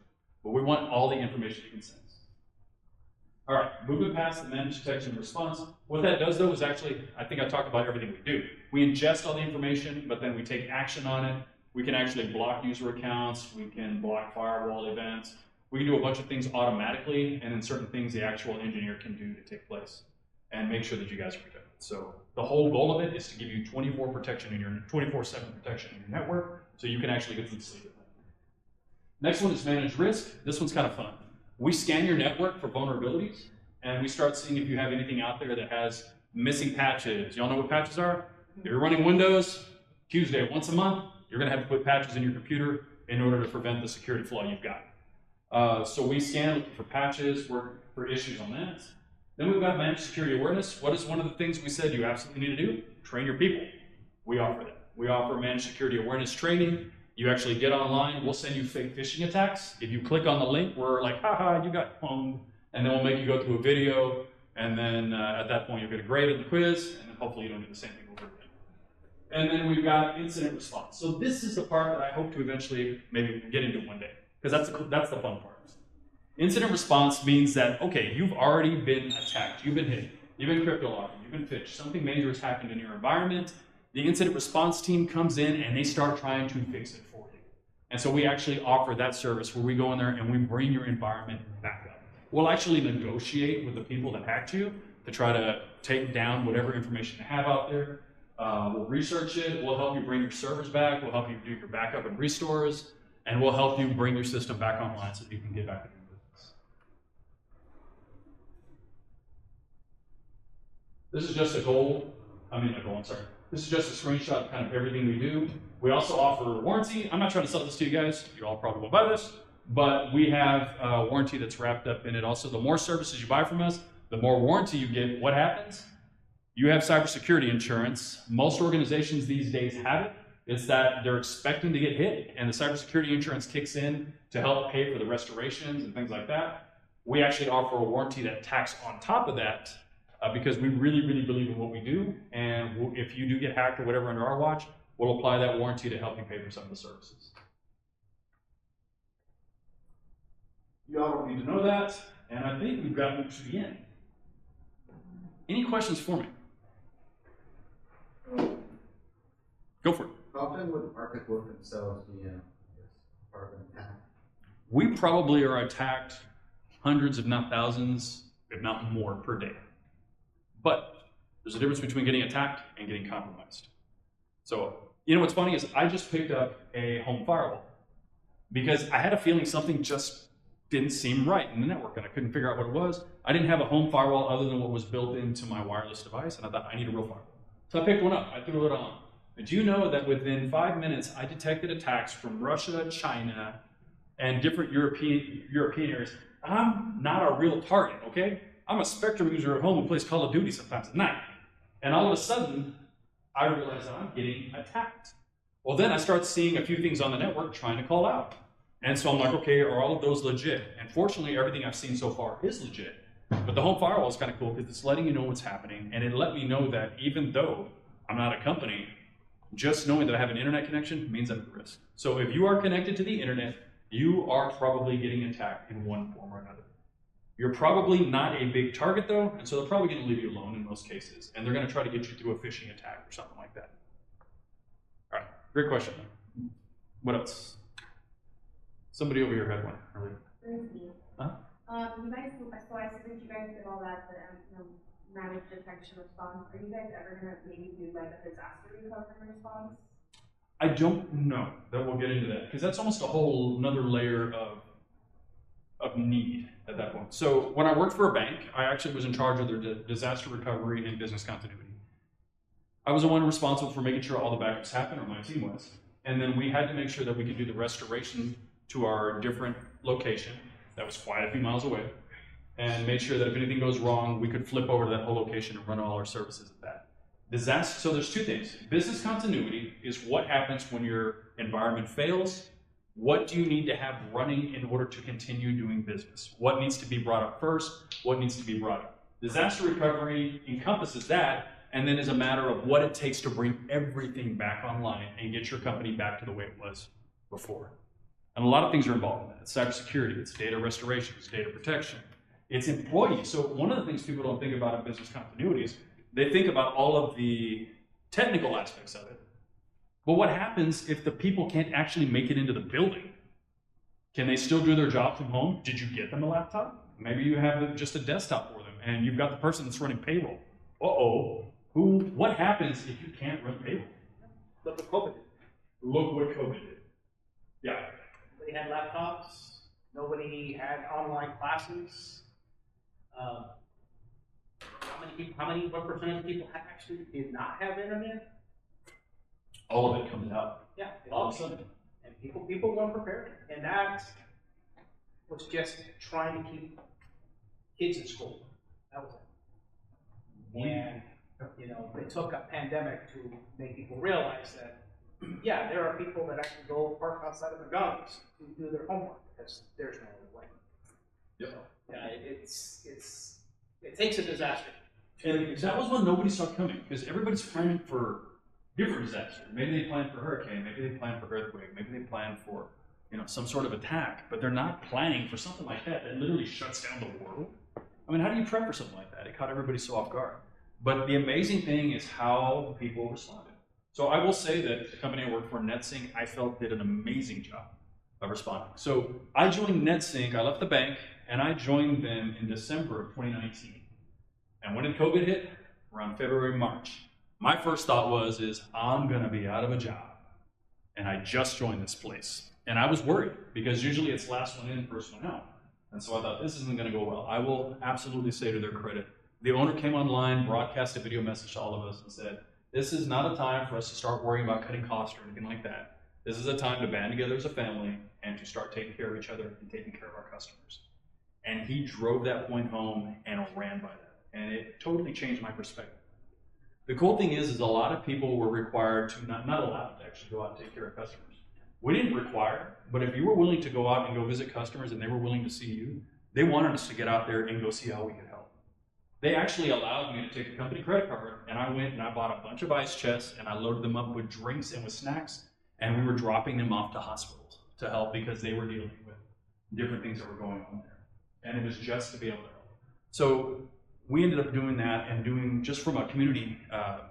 But we want all the information you can send us. All right, moving past the managed detection and response. What that does, though, is actually, I think I talked about everything we do. We ingest all the information, but then we take action on it. We can actually block user accounts. We can block firewall events. We can do a bunch of things automatically, and then certain things the actual engineer can do to take place and make sure that you guys are protected. So the whole goal of it is to give you 24/7 protection in your network, so you can actually get some sleep at night. Next one is managed risk. This one's kind of fun. We scan your network for vulnerabilities, and we start seeing if you have anything out there that has missing patches. Y'all know what patches are? If you're running Windows, Tuesday, once a month, you're going to have to put patches in your computer in order to prevent the security flaw you've got. So we scan looking for patches, work for issues on that. Then we've got managed security awareness. What is one of the things we said you absolutely need to do? Train your people. We offer that. We offer managed security awareness training. You actually get online, we'll send you fake phishing attacks. If you click on the link, we're like, haha, you got pwned. And then we'll make you go through a video. And then at that point, you'll get a grade in the quiz. And then hopefully you don't do the same thing over again. And then we've got incident response. So this is the part that I hope to eventually maybe get into one day, because that's the fun part. Incident response means that, okay, you've already been attacked, you've been hit, you've been cryptologged, you've been phished, something major has happened in your environment. The incident response team comes in and they start trying to fix it for you. And so we actually offer that service where we go in there and we bring your environment back up. We'll actually negotiate with the people that hacked you to try to take down whatever information you have out there. We'll research it, we'll help you bring your servers back, we'll help you do your backup and restores, and we'll help you bring your system back online so that you can get back to your business. This is just This is just a screenshot of kind of everything we do. We also offer warranty. I'm not trying to sell this to you guys. You all probably won't buy this, but we have a warranty that's wrapped up in it. Also, the more services you buy from us, the more warranty you get. What happens? You have cybersecurity insurance. Most organizations these days have it. It's that they're expecting to get hit, and the cybersecurity insurance kicks in to help pay for the restorations and things like that. We actually offer a warranty that tacks on top of that because we really, really believe in what we do. And if you do get hacked or whatever under our watch, we'll apply that warranty to help you pay for some of the services. You all don't need to know that, and I think we've gotten to the end. Any questions for me? Go for it. How often would Arctic Wolf themselves be part of an attack? We probably are attacked hundreds, if not thousands, if not more per day. But there's a difference between getting attacked and getting compromised. So, you know what's funny is I just picked up a home firewall because I had a feeling something just didn't seem right in the network and I couldn't figure out what it was. I didn't have a home firewall other than what was built into my wireless device, and I thought I need a real firewall. So I picked one up, I threw it on. Did you know that within 5 minutes I detected attacks from Russia, China, and different European areas? I'm not a real target, okay? I'm a Spectrum user at home who plays Call of Duty sometimes at night. And all of a sudden, I realize that I'm getting attacked. Well, then I start seeing a few things on the network trying to call out. And so I'm like, okay, are all of those legit? And fortunately, everything I've seen so far is legit. But the home firewall is kind of cool because it's letting you know what's happening. And it let me know that even though I'm not a company, just knowing that I have an internet connection means I'm at risk. So if you are connected to the internet, you are probably getting attacked in one form or another. You're probably not a big target though, and so they're probably going to leave you alone in most cases. And they're going to try to get you through a phishing attack or something like that. All right, great question. What else? Somebody over here had one earlier. Huh? You guys, so I see that you guys did all that to manage detection response. Are you guys ever gonna maybe do like a disaster recovery response? I don't know that we'll get into that because that's almost a whole another layer of need at that point. So when I worked for a bank, I actually was in charge of their disaster recovery and business continuity. I was the one responsible for making sure all the backups happened, or my team was. And then we had to make sure that we could do the restoration to our different location that was quite a few miles away, and made sure that if anything goes wrong, we could flip over to that whole location and run all our services at that. Disaster, so there's two things. Business continuity is what happens when your environment fails. What do you need to have running in order to continue doing business? What needs to be brought up first? What needs to be brought up? Disaster recovery encompasses that, and then is a matter of what it takes to bring everything back online and get your company back to the way it was before. And a lot of things are involved in that. It's cybersecurity, it's data restoration, it's data protection, it's employees. So one of the things people don't think about in business continuity is they think about all of the technical aspects of it. But what happens if the people can't actually make it into the building? Can they still do their job from home? Did you get them a laptop? Maybe you have just a desktop for them and you've got the person that's running payroll. What happens if you can't run payroll? Look what COVID did. Look what COVID did. Yeah. Nobody had laptops. Nobody had online classes. What percentage of people actually did not have internet? All of it comes out. Yeah, All of a sudden. And people weren't prepared. And that was just trying to keep kids in school. That was it. And, it took a pandemic to make people realize that, yeah, there are people that actually go park outside of McDonald's to do their homework because there's no other way. Yep. So, yeah, it takes a disaster. And that was when nobody saw it coming because everybody's planning for different disaster. Maybe they plan for hurricane, maybe they plan for earthquake, maybe they plan for, you know, some sort of attack, but they're not planning for something like that that literally shuts down the world. I mean, how do you prep for something like that? It caught everybody so off guard. But the amazing thing is how people responded. So I will say that the company I work for, NetSync, I felt did an amazing job of responding. So I joined NetSync, I left the bank, and I joined them in December of 2019. And when did COVID hit? Around February, March. My first thought was, I'm gonna be out of a job. And I just joined this place. And I was worried, because usually it's last one in, first one out. And so I thought, this isn't gonna go well. I will absolutely say to their credit, the owner came online, broadcast a video message to all of us and said, this is not a time for us to start worrying about cutting costs or anything like that. This is a time to band together as a family and to start taking care of each other and taking care of our customers. And he drove that point home and ran by that. And it totally changed my perspective. The cool thing is a lot of people were required to, not allowed to actually go out and take care of customers. We didn't require, but if you were willing to go out and go visit customers and they were willing to see you, they wanted us to get out there and go see how we could help. They actually allowed me to take a company credit card, and I went and I bought a bunch of ice chests and I loaded them up with drinks and with snacks, and we were dropping them off to hospitals to help because they were dealing with different things that were going on there. And it was just to be able to help. So we ended up doing that and doing, just from a community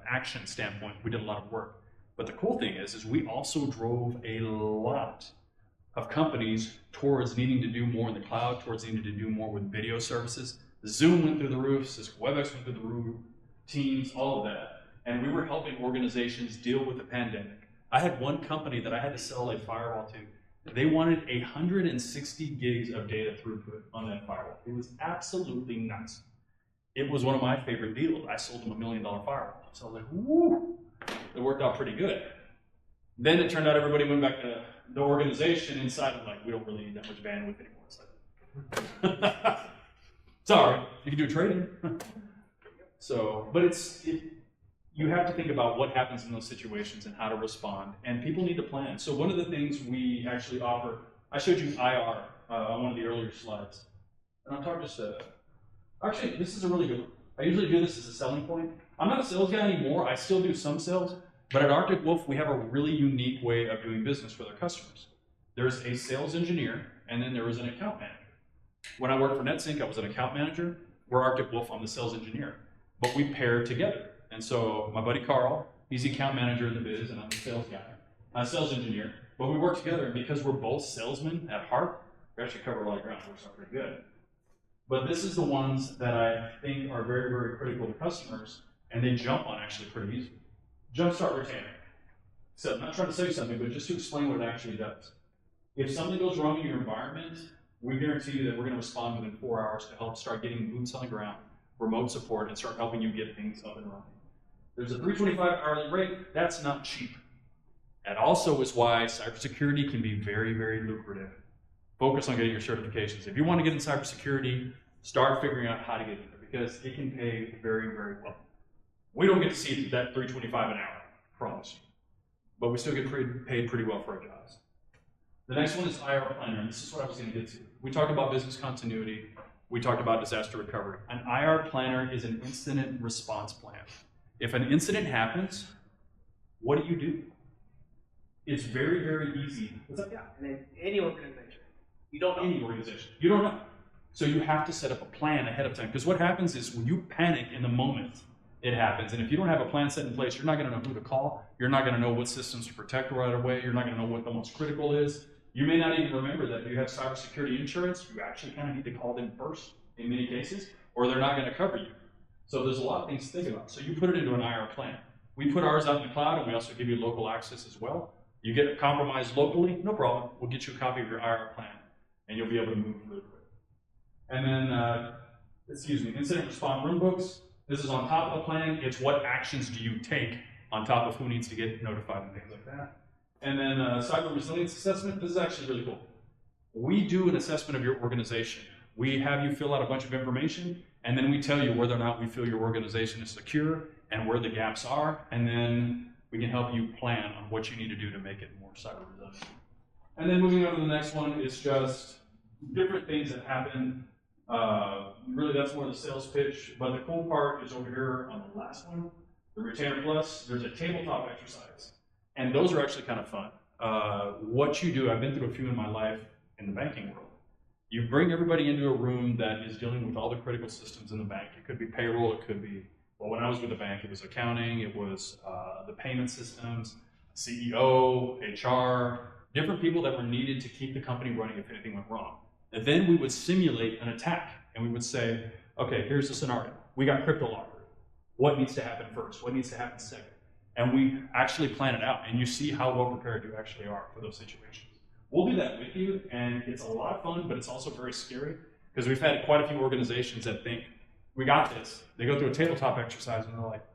action standpoint, we did a lot of work. But the cool thing is we also drove a lot of companies towards needing to do more in the cloud, towards needing to do more with video services. Zoom went through the roof, Cisco WebEx went through the roof, Teams, all of that. And we were helping organizations deal with the pandemic. I had one company that I had to sell a firewall to. They wanted 160 gigs of data throughput on that firewall. It was absolutely nuts. It was one of my favorite deals. I sold them $1 million firewall. So I was like, woo, it worked out pretty good. Then it turned out everybody went back to the organization inside and like, we don't really need that much bandwidth anymore. It's like, sorry, you can do trading. So, but you have to think about what happens in those situations and how to respond, and people need to plan. So one of the things we actually offer, I showed you IR on one of the earlier slides, and I'm talking just actually, this is a really good one. I usually do this as a selling point. I'm not a sales guy anymore. I still do some sales, but at Arctic Wolf, we have a really unique way of doing business with our customers. There's a sales engineer, and then there is an account manager. When I worked for NetSync, I was an account manager. We're Arctic Wolf, I'm the sales engineer. But we pair together. And so my buddy Carl, he's the account manager in the biz, and I'm the sales guy. I'm a sales engineer. But we work together, and because we're both salesmen at heart, we actually cover a lot of ground. It works out pretty good. But this is the ones that I think are very, very critical to customers, and they jump on actually pretty easily. Jumpstart Retainer. So I'm not trying to say something, but just to explain what it actually does. If something goes wrong in your environment, we guarantee you that we're going to respond within 4 hours to help start getting boots on the ground, remote support, and start helping you get things up and running. There's a $325 hourly rate. That's not cheap. That also is why cybersecurity can be very, very lucrative. Focus on getting your certifications. If you want to get in cybersecurity, start figuring out how to get in there because it can pay very, very well. We don't get to see that $325 an hour, I promise you. But we still get paid pretty well for our jobs. The next one is IR Planner, and this is what I was going to get to. We talked about business continuity. We talked about disaster recovery. An IR Planner is an incident response plan. If an incident happens, what do? It's very, very easy. What's up? Yeah, and in any organization, you don't know. Any organization, you don't know. So you have to set up a plan ahead of time, because what happens is when you panic in the moment, it happens. And if you don't have a plan set in place, you're not going to know who to call. You're not going to know what systems to protect right away. You're not going to know what the most critical is. You may not even remember that if you have cybersecurity insurance, you actually kind of need to call them first in many cases, or they're not going to cover you. So there's a lot of things to think about. So you put it into an IR plan. We put ours out in the cloud, and we also give you local access as well. You get it compromised locally, no problem. We'll get you a copy of your IR plan, and you'll be able to move really quick. And then, incident response rule books. This is on top of the plan. It's what actions do you take on top of who needs to get notified and things like that. And then cyber resilience assessment. This is actually really cool. We do an assessment of your organization. We have you fill out a bunch of information, and then we tell you whether or not we feel your organization is secure and where the gaps are, and then we can help you plan on what you need to do to make it more cyber resilient. And then moving on to the next one is just different things that happen. Really, that's more the sales pitch, but the cool part is over here on the last one. the Retainer Plus, there's a tabletop exercise. And those are actually kind of fun. What you do, I've been through a few in my life in the banking world. You bring everybody into a room that is dealing with all the critical systems in the bank. It could be payroll, it could be, well, when I was with the bank, it was accounting, it was the payment systems, CEO, HR, different people that were needed to keep the company running if anything went wrong. And then we would simulate an attack, and we would say, okay, here's the scenario. We got crypto locker. What needs to happen first? What needs to happen second? And we actually plan it out, and you see how well prepared you actually are for those situations. We'll do that with you, and it's a lot of fun, but it's also very scary, because we've had quite a few organizations that think, we got this. They go through a tabletop exercise, and they're like,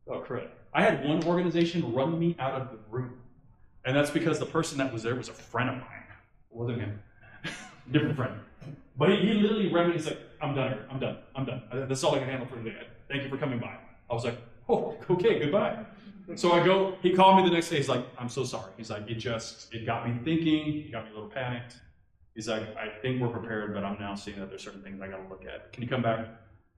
oh, crap. I had one organization run me out of the room, and that's because the person that was there was a friend of mine. It wasn't him. Different friend. But he literally ran me, he's like, I'm done here, I'm done. That's all I can handle for today. Thank you for coming by. I was like, oh, okay, goodbye. So I go, he called me the next day, he's like, I'm so sorry. He's like, it got me thinking, it got me a little panicked. He's like, I think we're prepared, but I'm now seeing that there's certain things I gotta look at. Can you come back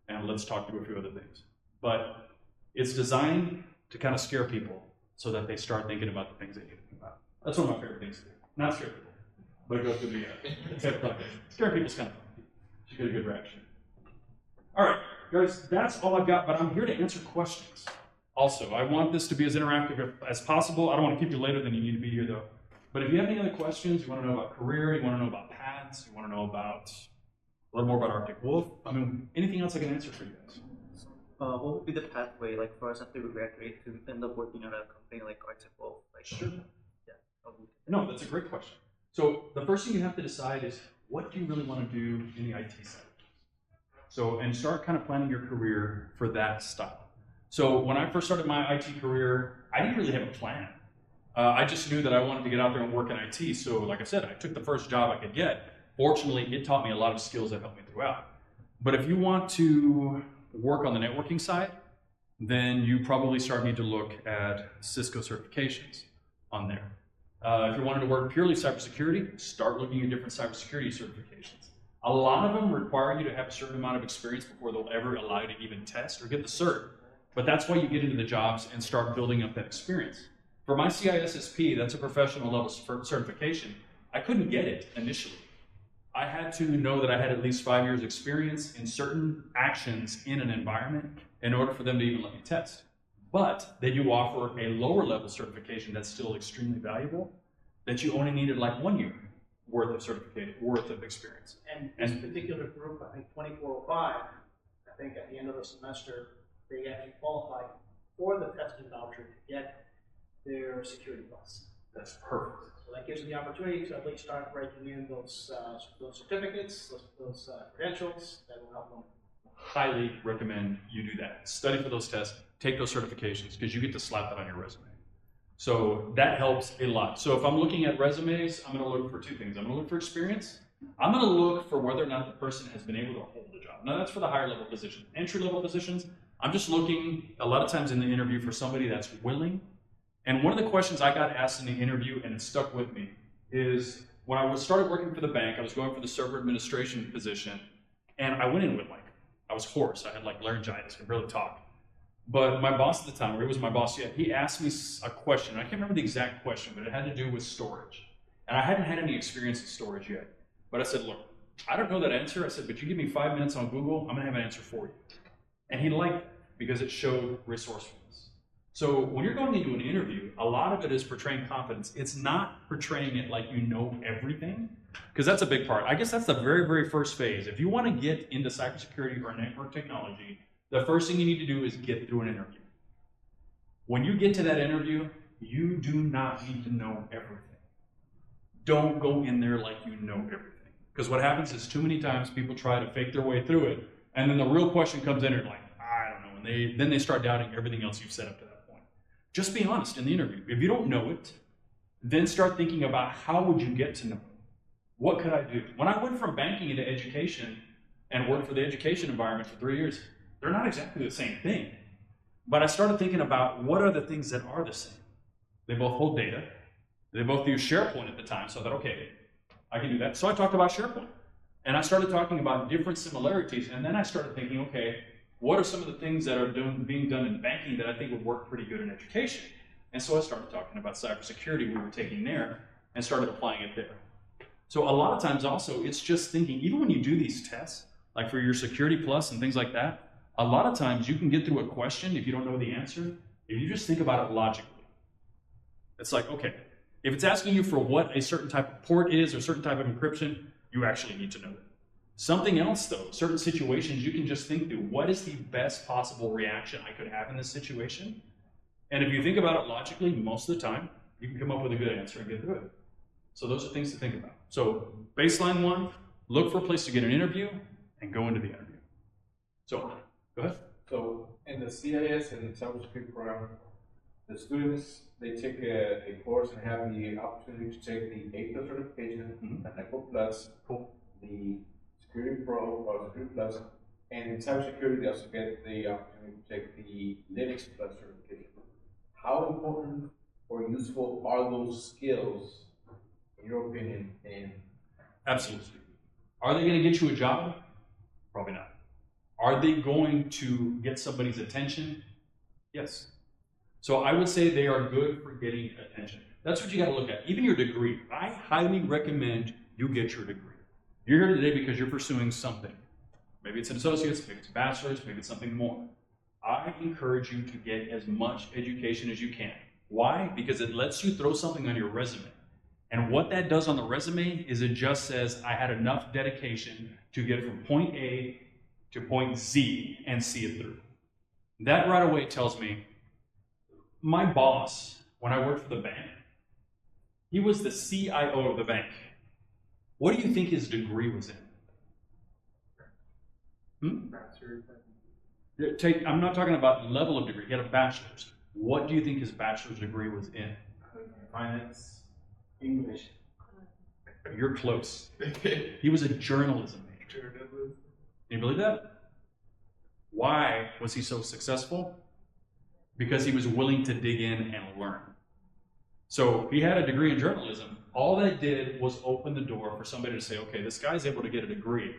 and let's talk through a few other things? But it's designed to kind of scare people so that they start thinking about the things they need to think about. That's one of my favorite things to do. Not scare people, but go through the scare people's kind of fun. You get a good reaction. All right, guys, that's all I've got, but I'm here to answer questions. Also, I want this to be as interactive as possible. I don't want to keep you later than you need to be here, though. But if you have any other questions, you want to know about career, you want to know about paths, you want to know about a little more about Arctic Wolf, I mean, anything else I can answer for you guys? What would be the pathway, like, for us after we graduate to end up working at a company like Arctic Wolf? Like, sure. Yeah. No, that's a great question. So the first thing you have to decide is, what do you really want to do in the IT side? So, and start kind of planning your career for that style. So when I first started my IT career, I didn't really have a plan. I just knew that I wanted to get out there and work in IT. So like I said, I took the first job I could get. Fortunately, it taught me a lot of skills that helped me throughout. But if you want to work on the networking side, then you probably need to look at Cisco certifications on there. If you wanted to work purely cybersecurity, start looking at different cybersecurity certifications. A lot of them require you to have a certain amount of experience before they'll ever allow you to even test or get the cert. But that's why you get into the jobs and start building up that experience. For my CISSP, that's a professional level certification, I couldn't get it initially. I had to know that I had at least 5 years experience in certain actions in an environment in order for them to even let me test. But they do offer a lower level certification that's still extremely valuable, that you only needed like 1 year worth of certificate, worth of experience. And this particular group, I think 2405, I think at the end of the semester, they actually qualified for the testing voucher to get their security plus. That's perfect. So that gives you the opportunity to at least start breaking in those certificates, those credentials that will help them. Highly recommend you do that. Study for those tests, take those certifications, because you get to slap that on your resume. So that helps a lot. So if I'm looking at resumes, I'm going to look for two things. I'm going to look for experience. I'm going to look for whether or not the person has been able to hold the job. Now that's for the higher level positions. Entry level positions, I'm just looking a lot of times in the interview for somebody that's willing. And one of the questions I got asked in the interview, and it stuck with me, is when I started working for the bank, I was going for the server administration position, and I went in with I was hoarse. I had laryngitis, could barely talk. But my boss at the time, or he was my boss yet, he asked me a question. I can't remember the exact question, but it had to do with storage. And I hadn't had any experience in storage yet. But I said, look, I don't know that answer. I said, but you give me 5 minutes on Google, I'm gonna have an answer for you. And he liked it because it showed resourcefulness. So when you're going into an interview, a lot of it is portraying confidence. It's not portraying it like you know everything, because that's a big part. I guess that's the very, very first phase. If you want to get into cybersecurity or network technology, the first thing you need to do is get through an interview. When you get to that interview, you do not need to know everything. Don't go in there like you know everything. Because what happens is too many times people try to fake their way through it, and then the real question comes in and you're like, I don't know, and then they start doubting everything else you've set up to that point. Just be honest in the interview. If you don't know it, then start thinking about how would you get to know it? What could I do? When I went from banking into education and worked for the education environment for 3 years, they're not exactly the same thing. But I started thinking about what are the things that are the same. They both hold data. They both use SharePoint at the time, so I thought, okay, I can do that. So I talked about SharePoint. And I started talking about different similarities, and then I started thinking, okay, What are some of the things that are being done in banking that I think would work pretty good in education? And so I started talking about cybersecurity we were taking there and started applying it there. So a lot of times also, it's just thinking, even when you do these tests, like for your Security Plus and things like that, a lot of times you can get through a question if you don't know the answer, if you just think about it logically. It's like, okay, if it's asking you for what a certain type of port is or certain type of encryption, you actually need to know that. Something else though, certain situations you can just think through, what is the best possible reaction I could have in this situation? And if you think about it logically, most of the time, you can come up with a good answer and get through it. So those are things to think about. So baseline one, look for a place to get an interview and go into the interview. So, go ahead. So in the CIS and cybersecurity program, the students, they take a course and have the opportunity to take the A+ certification, Mhm. the Network Plus, the Security Pro or Security Plus, and in cybersecurity they also get the opportunity to take the Linux Plus certification. How important or useful are those skills, in your opinion, in Absolutely. Are they going to get you a job? Probably not. Are they going to get somebody's attention? Yes. So I would say they are good for getting attention. That's what you got to look at. Even your degree. I highly recommend you get your degree. You're here today because you're pursuing something. Maybe it's an associate's, maybe it's a bachelor's, maybe it's something more. I encourage you to get as much education as you can. Why? Because it lets you throw something on your resume. And what that does on the resume is it just says, I had enough dedication to get from point A to point Z and see it through. That right away tells me, my boss, when I worked for the bank, he was the CIO of the bank. What do you think his degree was in? I'm not talking about level of degree. He had a bachelor's. What do you think his bachelor's degree was in? Finance, English. You're close. He was a journalism major. Can you believe that? Why was he so successful? Because he was willing to dig in and learn. So he had a degree in journalism. All that did was open the door for somebody to say, okay, this guy's able to get a degree.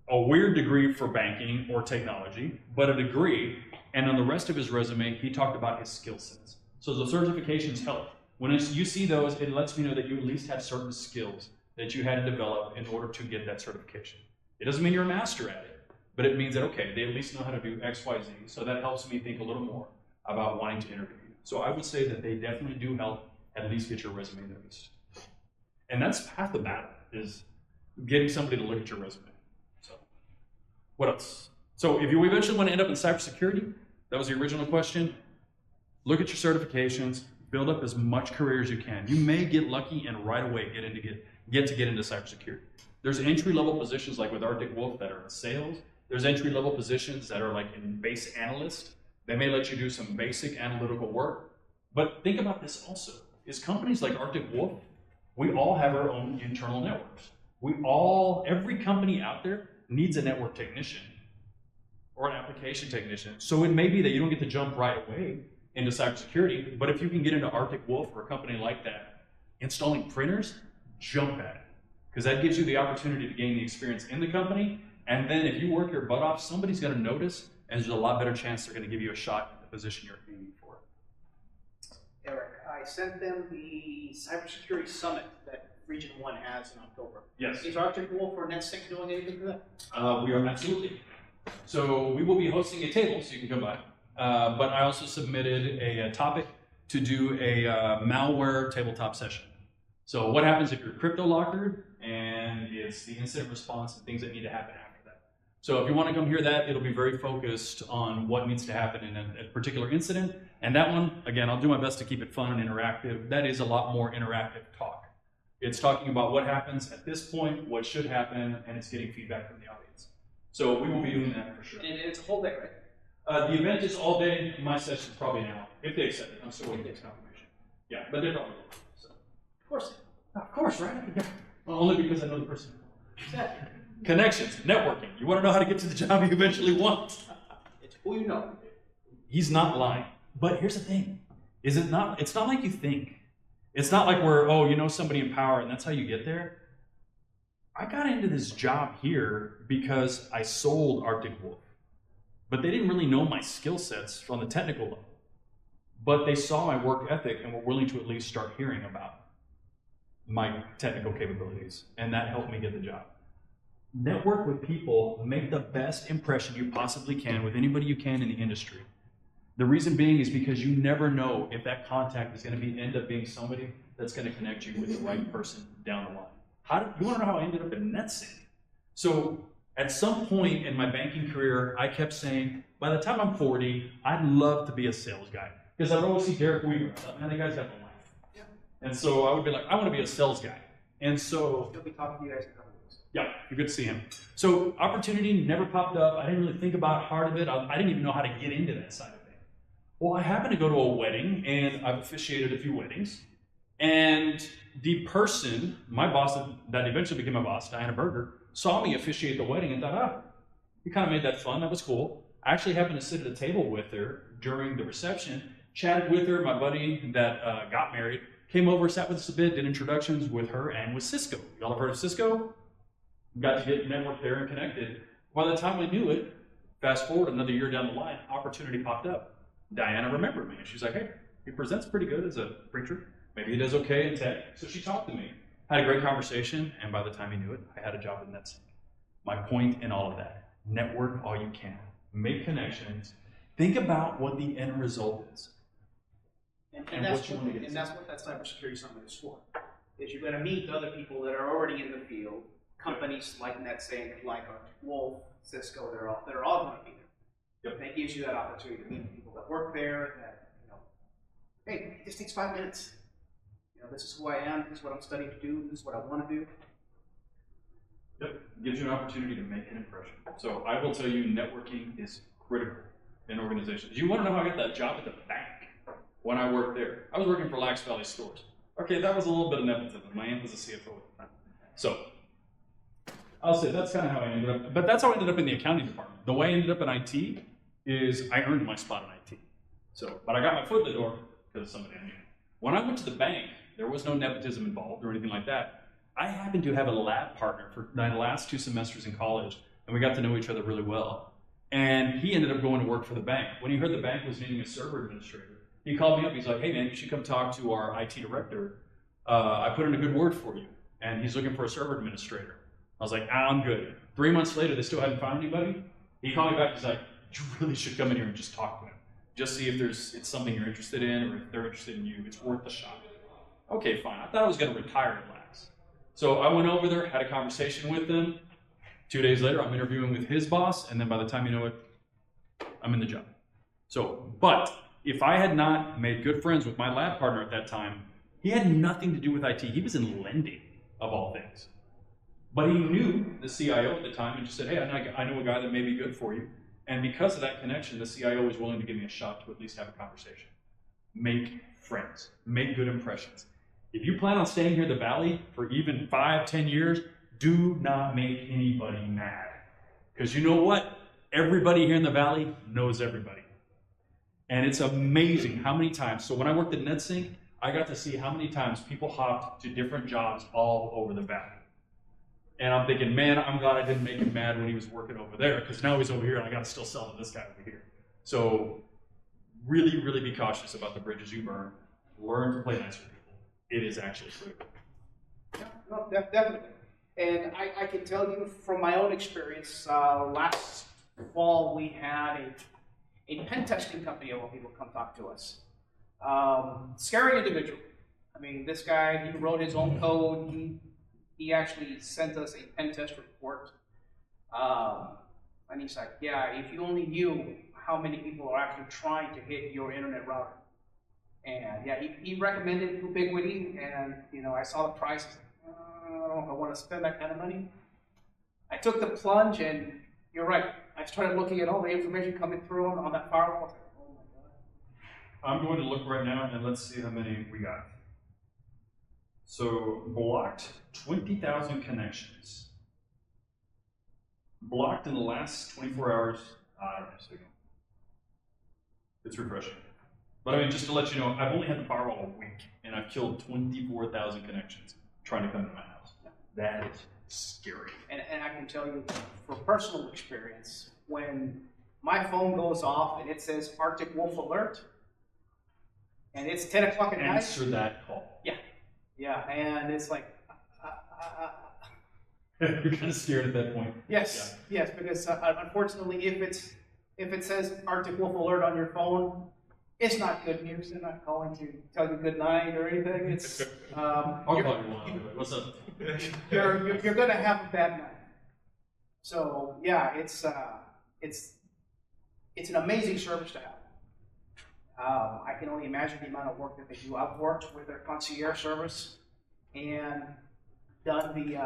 A weird degree for banking or technology, but a degree. And on the rest of his resume, he talked about his skill sets. So the certifications help. When you see those, it lets me know that you at least have certain skills that you had to develop in order to get that certification. It doesn't mean you're a master at it, but it means that, okay, they at least know how to do X, Y, Z. So that helps me think a little more about wanting to interview you. So I would say that they definitely do help at least get your resume noticed. And that's half the battle, is getting somebody to look at your resume. So what else? So if you eventually want to end up in cybersecurity, that was the original question, look at your certifications, build up as much career as you can. You may get lucky and right away get into cybersecurity. There's entry-level positions like with Arctic Wolf that are in sales. There's entry-level positions that are like in base analyst. They may let you do some basic analytical work. But think about this also, is companies like Arctic Wolf, we all have our own internal networks. Every company out there needs a network technician or an application technician. So it may be that you don't get to jump right away into cybersecurity, but if you can get into Arctic Wolf or a company like that, installing printers, jump at it. Because that gives you the opportunity to gain the experience in the company, and then if you work your butt off, somebody's gonna notice, and there's a lot better chance they're gonna give you a shot at the position you're aiming for. Eric, I sent them the cybersecurity summit that Region 1 has in October. Yes. Is Arctic Wolf or NetSync doing anything for that? We are absolutely. So we will be hosting a table, so you can come by. But I also submitted a topic to do a malware tabletop session. So what happens if you're crypto lockered and it's the incident response and things that need to happen after that. So if you want to come hear that, it'll be very focused on what needs to happen in a particular incident. And that one, again, I'll do my best to keep it fun and interactive. That is a lot more interactive talk. It's talking about what happens at this point, what should happen, and it's getting feedback from the audience. So we will be doing that for sure. And it's a whole day, right? The event is all day. My session is probably an hour, if they accept it. I'm still waiting for confirmation. Yeah, but they're probably will. So. Of course, right? Yeah. Well, only because I know the person. Exactly. Connections, networking. You want to know how to get to the job you eventually want. It's who you know. He's not lying. But here's the thing. It's not like you think. It's not like you know somebody in power and that's how you get there. I got into this job here because I sold Arctic Wolf. but they didn't really know my skill sets on the technical level. But they saw my work ethic and were willing to at least start hearing about my technical capabilities, and that helped me get the job. Network with people, make the best impression you possibly can with anybody you can in the industry. The reason being is because you never know if that contact is going to end up being somebody that's going to connect you with the right person down the line. You want to know how I ended up in NetSync? So at some point in my banking career, I kept saying, by the time I'm 40, I'd love to be a sales guy. Because I'd always see Derek Weaver. I thought, man, the guy's got no life. Yeah. And so I would be like, I want to be a sales guy. And so He'll be talking to you guys in a couple weeks. yeah, you're good to see him. So opportunity never popped up. I didn't really think about heart of it. I didn't even know how to get into that side of it. Well, I happened to go to a wedding, and I've officiated a few weddings. And the person, my boss that eventually became my boss, Diana Berger, saw me officiate the wedding and thought, you kind of made that fun. That was cool. I actually happened to sit at a table with her during the reception, chatted with her. My buddy that got married came over, sat with us a bit, did introductions with her and with Cisco. Y'all have heard of Cisco? Got to get networked there and connected. By the time I knew it, fast forward another year down the line, opportunity popped up. Diana remembered me, and she's like, hey, he presents pretty good as a preacher. Maybe he does okay in tech. So she talked to me, had a great conversation, and by the time he knew it, I had a job at NetSync. My point in all of that, network all you can. Make connections. Think about what the end result is. And that's what that cybersecurity summit is for. Is you're going to meet other people that are already in the field. Companies like NetSync, like Wolf, Cisco, they're all going to be there. Yep. That gives you that opportunity to meet people that work there. That hey, it just takes 5 minutes. This is who I am. This is what I'm studying to do. This is what I want to do. Yep, gives you an opportunity to make an impression. So I will tell you, networking is critical in organizations. You want to know how I got that job at the bank when I worked there? I was working for Lax Valley Stores. Okay, that was a little bit of nepotism. My aunt was a CFO at the time. So I'll say that's kind of how I ended up. But that's how I ended up in the accounting department. The way I ended up in IT is I earned my spot in IT. So, but I got my foot in the door because of somebody I knew. When I went to the bank, there was no nepotism involved or anything like that. I happened to have a lab partner for my last 2 semesters in college, and we got to know each other really well. And he ended up going to work for the bank. When he heard the bank was needing a server administrator, he called me up. He's like, hey man, you should come talk to our IT director. I put in a good word for you, and he's looking for a server administrator. I was like, I'm good. 3 months later, they still hadn't found anybody. He called me back. He's like, you really should come in here and just talk to him. Just see if it's something you're interested in, or if they're interested in you. It's worth the shot. Okay, fine. I thought I was going to retire at last. So I went over there, had a conversation with them. 2 days later, I'm interviewing with his boss, and then by the time you know it, I'm in the job. So, but if I had not made good friends with my lab partner at that time, he had nothing to do with IT. He was in lending, of all things. But he knew the CIO at the time and just said, hey, I know a guy that may be good for you. And because of that connection, the CIO was willing to give me a shot to at least have a conversation. Make friends. Make good impressions. If you plan on staying here in the Valley for even 5, 10 years, do not make anybody mad. Because you know what? Everybody here in the Valley knows everybody. And it's amazing how many times. So when I worked at NetSync, I got to see how many times people hopped to different jobs all over the Valley. And I'm thinking, man, I'm glad I didn't make him mad when he was working over there, because now he's over here and I got to still sell to this guy over here. So really, really be cautious about the bridges you burn. Learn to play nice with people. It is actually critical. Yeah, no, definitely. And I can tell you from my own experience, last fall we had a pen testing company of all people come talk to us. Scary individual. I mean, this guy, he wrote his own code. He actually sent us a pen test report. And he's like, yeah, if you only knew how many people are actually trying to hit your internet router. And yeah, he recommended Ubiquiti, and I saw the price. I don't know if I want to spend that kind of money. I took the plunge, and you're right. I started looking at all the information coming through on that firewall. I was like, oh my God. I'm going to look right now, and let's see how many we got. So blocked 20,000 connections. Blocked in the last 24 hours. I don't know. It's refreshing. But I mean, just to let you know, I've only had the firewall a week, and I've killed 24,000 connections trying to come to my house. That is scary. And I can tell you, from personal experience, when my phone goes off and it says Arctic Wolf Alert, and it's 10 o'clock at night. Answer that call. Yeah, and it's like, You're kind of scared at that point. yes, because unfortunately, if it says Arctic Wolf Alert on your phone, it's not good news. They're not calling to tell you good night or anything. It's I'll call you one. What's up? you're gonna have a bad night. So yeah, it's an amazing service to have. I can only imagine the amount of work that they do. I've worked with their concierge service and done the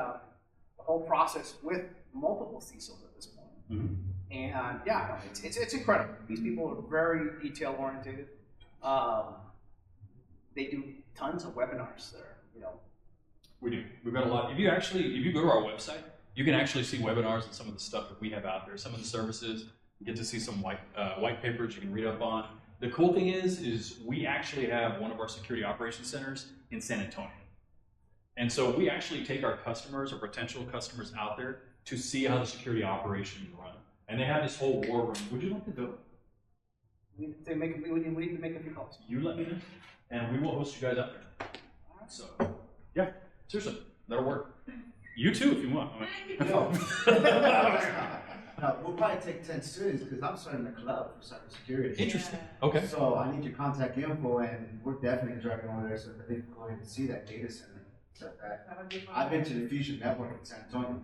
whole process with multiple CISOs at this point. Mm-hmm. And yeah, it's incredible. These people are very detail oriented. They do tons of webinars there. We do. We've got a lot. If you go to our website, you can actually see webinars and some of the stuff that we have out there. Some of the services, you get to see some white papers you can read up on. The cool thing is we actually have one of our security operations centers in San Antonio. And so we actually take our customers or potential customers out there to see how the security operations run. And they have this whole war room. Would you like to go? We need to make a few calls. You let me know, and we will host you guys out there. So, yeah, seriously, that'll work. You too, if you want. No, we'll probably take 10 students because I'm starting a club for cybersecurity. Interesting. Okay. So I need your contact info, and we're definitely driving over there so that they can go in and see that data center. So that I've been to the Fusion Network in San Antonio.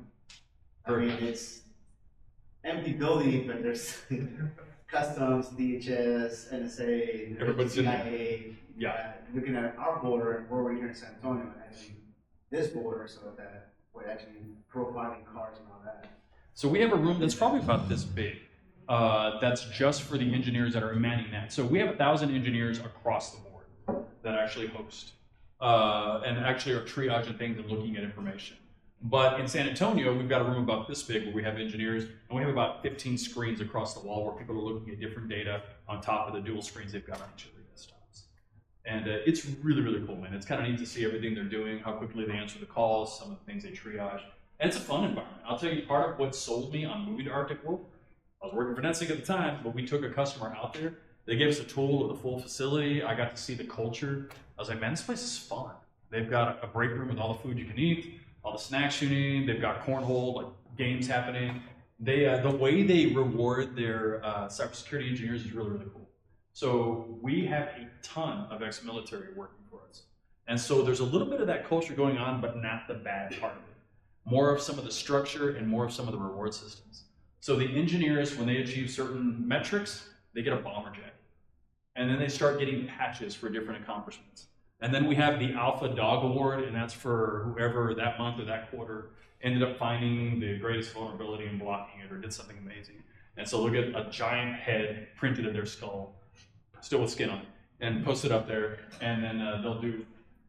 I mean, it's empty building, but there's customs, DHS, NSA, Everybody's in there. CIA. Yeah. Looking at our border, and where we're here in San Antonio, and actually this border, so that we're actually profiling cars and all that. So we have a room that's probably about this big. That's just for the engineers that are manning that. So we have 1,000 engineers across the board that actually host and actually are triaging things and looking at information. But in San Antonio, we've got a room about this big where we have engineers, and we have about 15 screens across the wall where people are looking at different data on top of the dual screens they've got on each of their desktops. And it's really, really cool, man. It's kind of neat to see everything they're doing, how quickly they answer the calls, some of the things they triage. And it's a fun environment. I'll tell you, part of what sold me on moving to Arctic Wolf, I was working for NetSync at the time, but we took a customer out there. They gave us a tour of the full facility. I got to see the culture. I was like, man, this place is fun. They've got a break room with all the food you can eat, all the snacks you need. They've got cornhole, like games happening. They the way they reward their cybersecurity engineers is really, really cool. So we have a ton of ex-military working for us. And so there's a little bit of that culture going on, but not the bad part of it. More of some of the structure and more of some of the reward systems. So the engineers, when they achieve certain metrics, they get a bomber jacket. And then they start getting patches for different accomplishments. And then we have the Alpha Dog Award, and that's for whoever that month or that quarter ended up finding the greatest vulnerability and blocking it or did something amazing. And so they'll get a giant head printed in their skull, still with skin on it, and post it up there. And then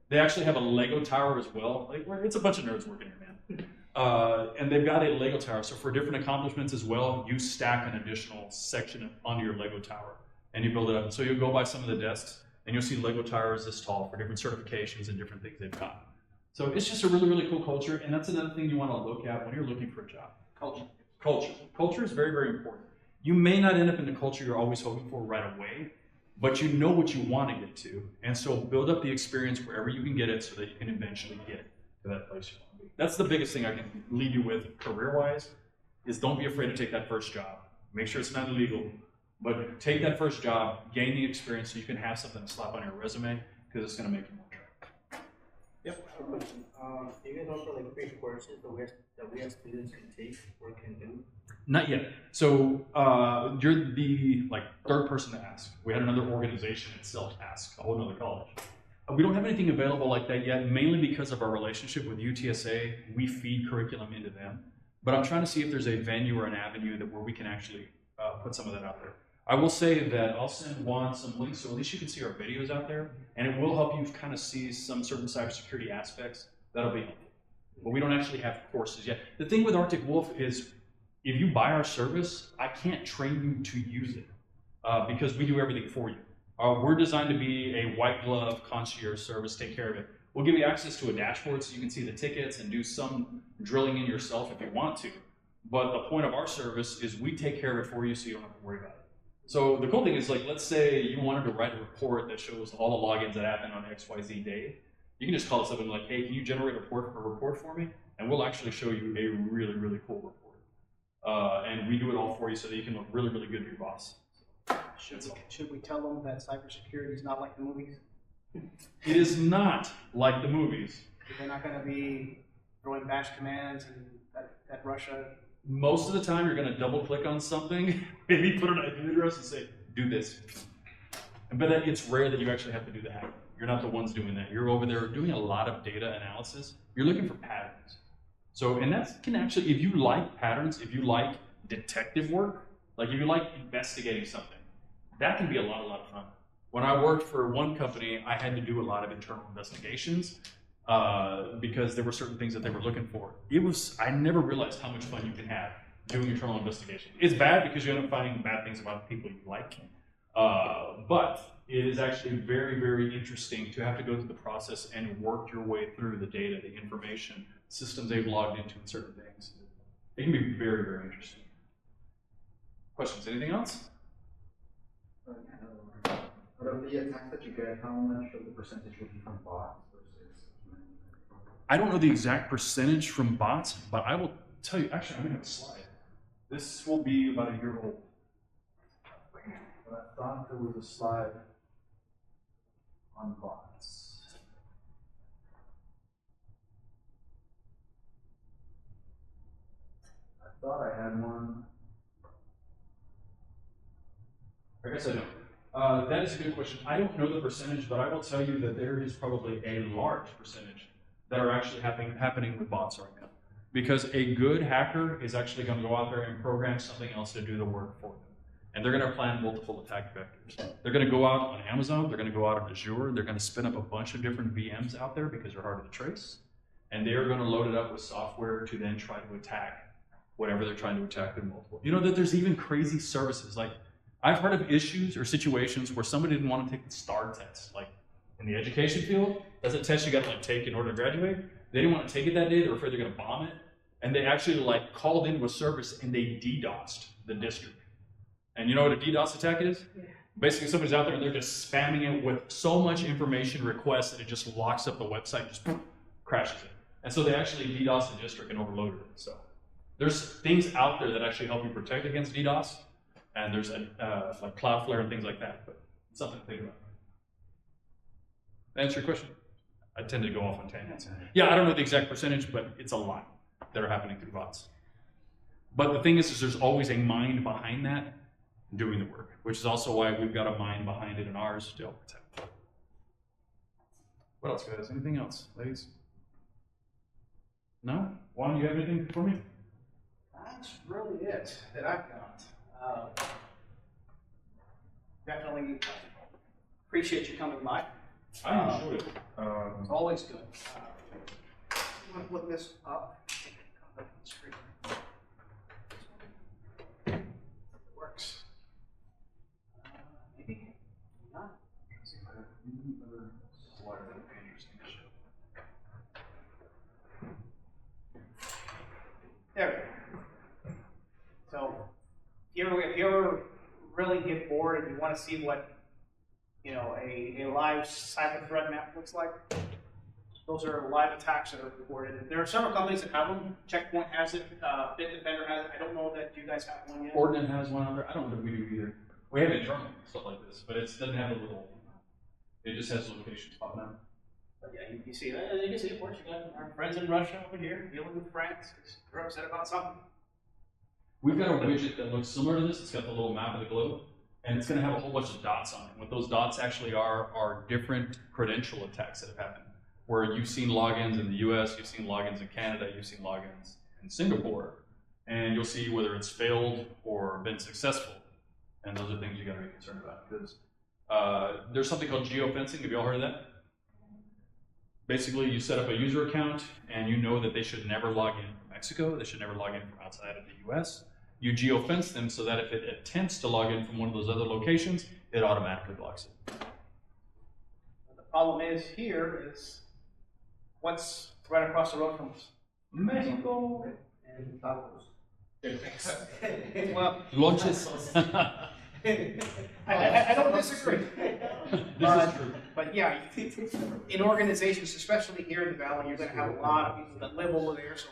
they actually have a Lego tower as well. Like, it's a bunch of nerds working here, man. And they've got a Lego tower. So for different accomplishments as well, you stack an additional section onto your Lego tower and you build it up. And so you'll go by some of the desks and you'll see Lego towers this tall for different certifications and different things they've got. So it's just a really, really cool culture. And that's another thing you want to look at when you're looking for a job. Culture. Culture is very, very important. You may not end up in the culture you're always hoping for right away, but you know what you want to get to. And so build up the experience wherever you can get it so that you can eventually get to that place you want to be. That's the biggest thing I can leave you with career-wise, is don't be afraid to take that first job. Make sure it's not illegal, but take that first job, gain the experience so you can have something to slap on your resume, because it's going to make you more attractive. Yep. Do you guys offer like free courses that we as students can take or can do? Not yet. So you're the third person to ask. We had another organization itself ask, a whole other college. We don't have anything available like that yet, mainly because of our relationship with UTSA. We feed curriculum into them. But I'm trying to see if there's a venue or an avenue where we can actually put some of that out there. I will say that I'll send Juan some links so at least you can see our videos out there, and it will help you kind of see some certain cybersecurity aspects. That'll be helpful. But we don't actually have courses yet. The thing with Arctic Wolf is if you buy our service, I can't train you to use it because we do everything for you. We're designed to be a white glove concierge service, take care of it. We'll give you access to a dashboard so you can see the tickets and do some drilling in yourself if you want to. But the point of our service is we take care of it for you so you don't have to worry about it. So the cool thing is, like, let's say you wanted to write a report that shows all the logins that happened on XYZ day. You can just call us up and be like, hey, can you generate a report for me? And we'll actually show you a really, really cool report. And we do it all for you so that you can look really, really good to your boss. Should we tell them that cybersecurity is not like the movies? It is not like the movies. They're not going to be throwing bash commands and at Russia. Most of the time, you're going to double click on something, maybe put an IP address and say, do this. But it's rare that you actually have to do the hacking. You're not the ones doing that. You're over there doing a lot of data analysis. You're looking for patterns. So, and that can actually, if you like patterns, if you like detective work, like if you like investigating something, that can be a lot of fun. When I worked for one company, I had to do a lot of internal investigations because there were certain things that they were looking for. I never realized how much fun you can have doing internal investigation. It's bad because you end up finding bad things about people you like, but it is actually very, very interesting to have to go through the process and work your way through the data, the information, systems they've logged into and certain things. It can be very, very interesting. Questions? Anything else? Out of the attacks that you get, how much of the percentage would be from bots versus human? I don't know the exact percentage from bots, but I will tell you, actually, I'm going to have a slide. This will be about a year old. But I thought there was a slide on bots. I thought I had one. I guess I don't. That is a good question. I don't know the percentage, but I will tell you that there is probably a large percentage that are actually happening with bots right now. Because a good hacker is actually going to go out there and program something else to do the work for them. And they're going to plan multiple attack vectors. They're going to go out on Amazon, they're going to go out on Azure, they're going to spin up a bunch of different VMs out there because they're harder to trace. And they are going to load it up with software to then try to attack whatever they're trying to attack with multiple. You know that there's even crazy services. Like, I've heard of issues or situations where somebody didn't want to take the STAR test. Like, in the education field, that's a test you got to like take in order to graduate. They didn't want to take it that day, they were afraid they're going to bomb it. And they actually like called into a service and they DDoSed the district. And you know what a DDoS attack is? Yeah. Basically, somebody's out there and they're just spamming it with so much information requests that it just locks up the website and just crashes it. And so they actually DDoS the district and overloaded it. So there's things out there that actually help you protect against DDoS. And there's like Cloudflare and things like that. But it's something to think about. Answer your question? I tend to go off on tangents. Yeah, I don't know the exact percentage, but it's a lot that are happening through bots. But the thing is there's always a mind behind that doing the work, which is also why we've got a mind behind it in ours to help protect. What else, guys? Anything else, ladies? No? Juan, you have anything for me? That's really it that I've got. Definitely appreciate you coming by. I enjoyed it. It's always good. I'm going to put this up. Come up on the screen. It works. Maybe not. Let's see if I have any other slides that would be interesting to show. There we go. So, if you ever really get bored and you want to see what a live cyber threat map looks like, those are live attacks that are reported. There are several companies that have them. Checkpoint has it. Bitdefender has it. I don't know that you guys have one yet. Ordnance has one out there. I don't know if we do either. We have internal stuff like this, but it doesn't have a little. It just has locations popping up. But yeah, you see that. You can see, of course, you got our friends in Russia over here dealing with France. They're upset about something. We've got a widget that looks similar to this. It's got the little map of the globe, and it's going to have a whole bunch of dots on it. What those dots actually are different credential attacks that have happened. Where you've seen logins in the US, you've seen logins in Canada, you've seen logins in Singapore, and you'll see whether it's failed or been successful. And those are things you got to be concerned about, because there's something called geofencing. Have you all heard of that? Basically, you set up a user account, and you know that they should never log in from Mexico, they should never log in from outside of the US. You geofence them so that if it attempts to log in from one of those other locations, it automatically blocks it. The problem is here is what's right across the road from us? Mexico. And tacos. Well, Lunches. I don't disagree. This is true. But yeah, in organizations, especially here in the valley, you're going to have a lot of people that live over there. So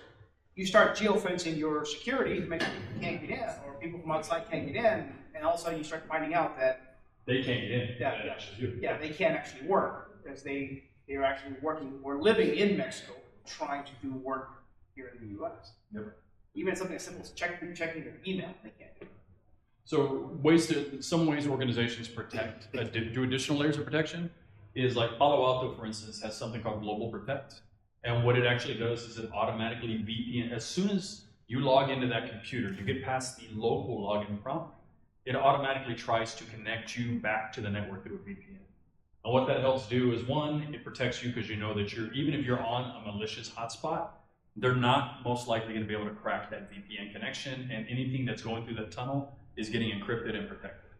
you start geofencing your security to make sure people can't get in, or people from outside can't get in, and all of a sudden you start finding out that They can't get in. yeah, they can't actually work because they're actually working or living in Mexico, trying to do work here in the U.S. Yep. Even something as simple as checking their email, they can't do. So some ways organizations protect, do additional layers of protection is like Palo Alto, for instance, has something called Global Protect. And what it actually does is it automatically VPN, as soon as you log into that computer, you get past the local login prompt, it automatically tries to connect you back to the network through a VPN. And what that helps do is, one, it protects you because you know that even if you're on a malicious hotspot, they're not most likely going to be able to crack that VPN connection, and anything that's going through that tunnel is getting encrypted and protected.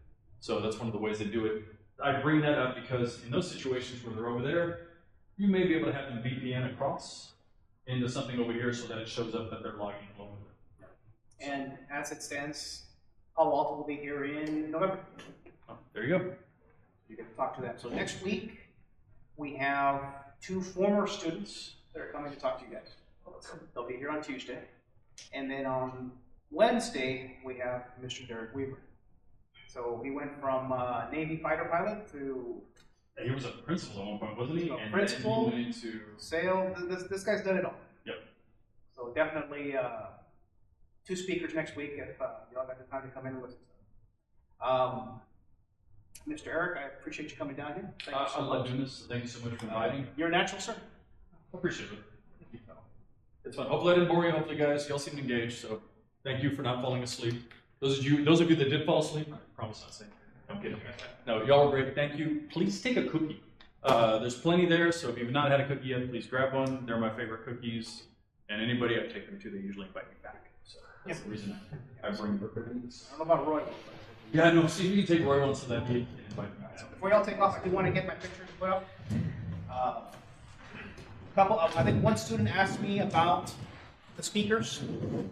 So that's one of the ways they do it. I bring that up because in those situations where they're over there, you may be able to have them VPN across into something over here so that it shows up that they're logging locally. And as it stands, Palo Alto will be here in November. Oh, there you go. You get to talk to them. So next week, we have 2 former students that are coming to talk to you guys. They'll be here on Tuesday. And then on Wednesday, we have Mr. Derek Weaver. So he went from Navy fighter pilot to He was a principal at one point, wasn't he? And principal, then he went into sail. This guy's done it all. Yep. So definitely 2 speakers next week if y'all got the time to come in and listen. Mr. Eric, I appreciate you coming down here. Thank you so I love much. doing this. Thank you so much for inviting. You're a natural, sir. I appreciate it. It's fun. Hopefully I didn't bore you. Hopefully, guys, y'all seemed engaged. So thank you for not falling asleep. Those of you that did fall asleep, I promise not to say. I'm kidding. No, y'all were great. Thank you. Please take a cookie. There's plenty there. So if you've not had a cookie yet, please grab one. They're my favorite cookies. And anybody I take them to, they usually invite me back. So that's the reason I bring the cookies. I don't know about Roy. Yeah, no. See if you can take Roy one so that he can invite me back. Before y'all take off, I do want to get my picture put up. I think one student asked me about the speakers.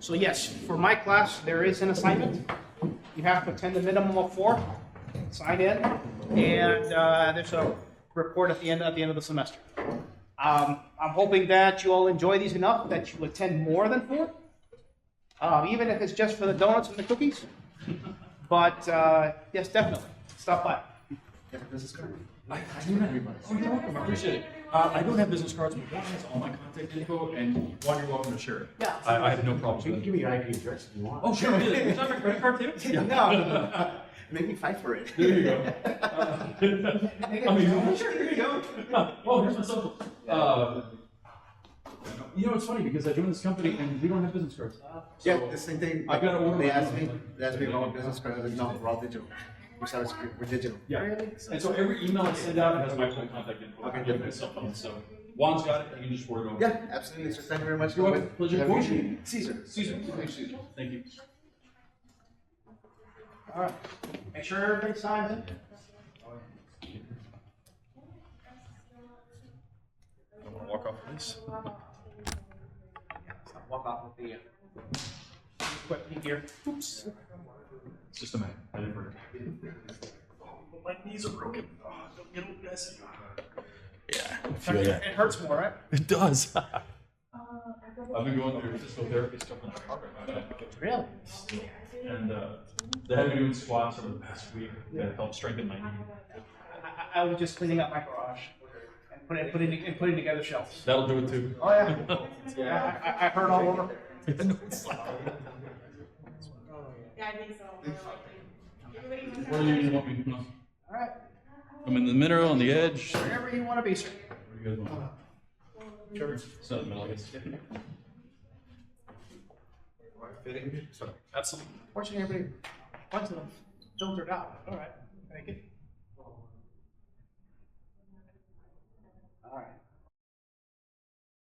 So yes, for my class, there is an assignment. You have to attend a minimum of 4, sign in, and there's a report at the end of the semester. I'm hoping that you all enjoy these enough that you attend more than 4, even if it's just for the donuts and the cookies. But yes, definitely, stop by. I do not. Oh, you're welcome. I appreciate it. I don't have business cards, but one has all my contact info, and one, you're welcome to share it. Yeah. I have no problems You with can it. give me your IP address if you want. Oh, sure. Would you have a credit card too? Yeah. No. Make me fight for it. There you go. I mean, sure. Here you go. Oh, here's my social. You know, it's funny because I joined this company and we don't have business cards. Yeah, So the same thing. I gotta order They my asked own. me about my business card. I was like, no, we're all digital. We're digital. Yeah. And so every email I send out has my full contact info. Okay. With my cell phone. So Juan's got it. You can just forward it over. Yeah, absolutely. So thank you very much. You're welcome. Pleasure. Have a good evening. Caesar. Caesar. Thank you. All right. Make sure everybody signs in. I want to walk off of this. Walk off with the equipment here. Oops. It's just a minute. I didn't forget. My knees are broken. Oh, don't get old, guys. Yeah, I feel that. It hurts more, right? It does. I've been going through physical therapy stuff in my heart right now. Really? And they had me doing squats over the past week that helped strengthen my knee. I was just cleaning up my garage and putting together shelves. That'll do it too. Oh yeah. Yeah, I hurt all over. Yeah, I think so. Everybody wants Where do you want me to go? All right. I'm in the middle, on the edge. Wherever you want to be, sir. Where do you guys want? Sure. It's not in the middle, I guess. Absolutely. Fortunately, everybody, bunch of them filtered out. All right. Thank you.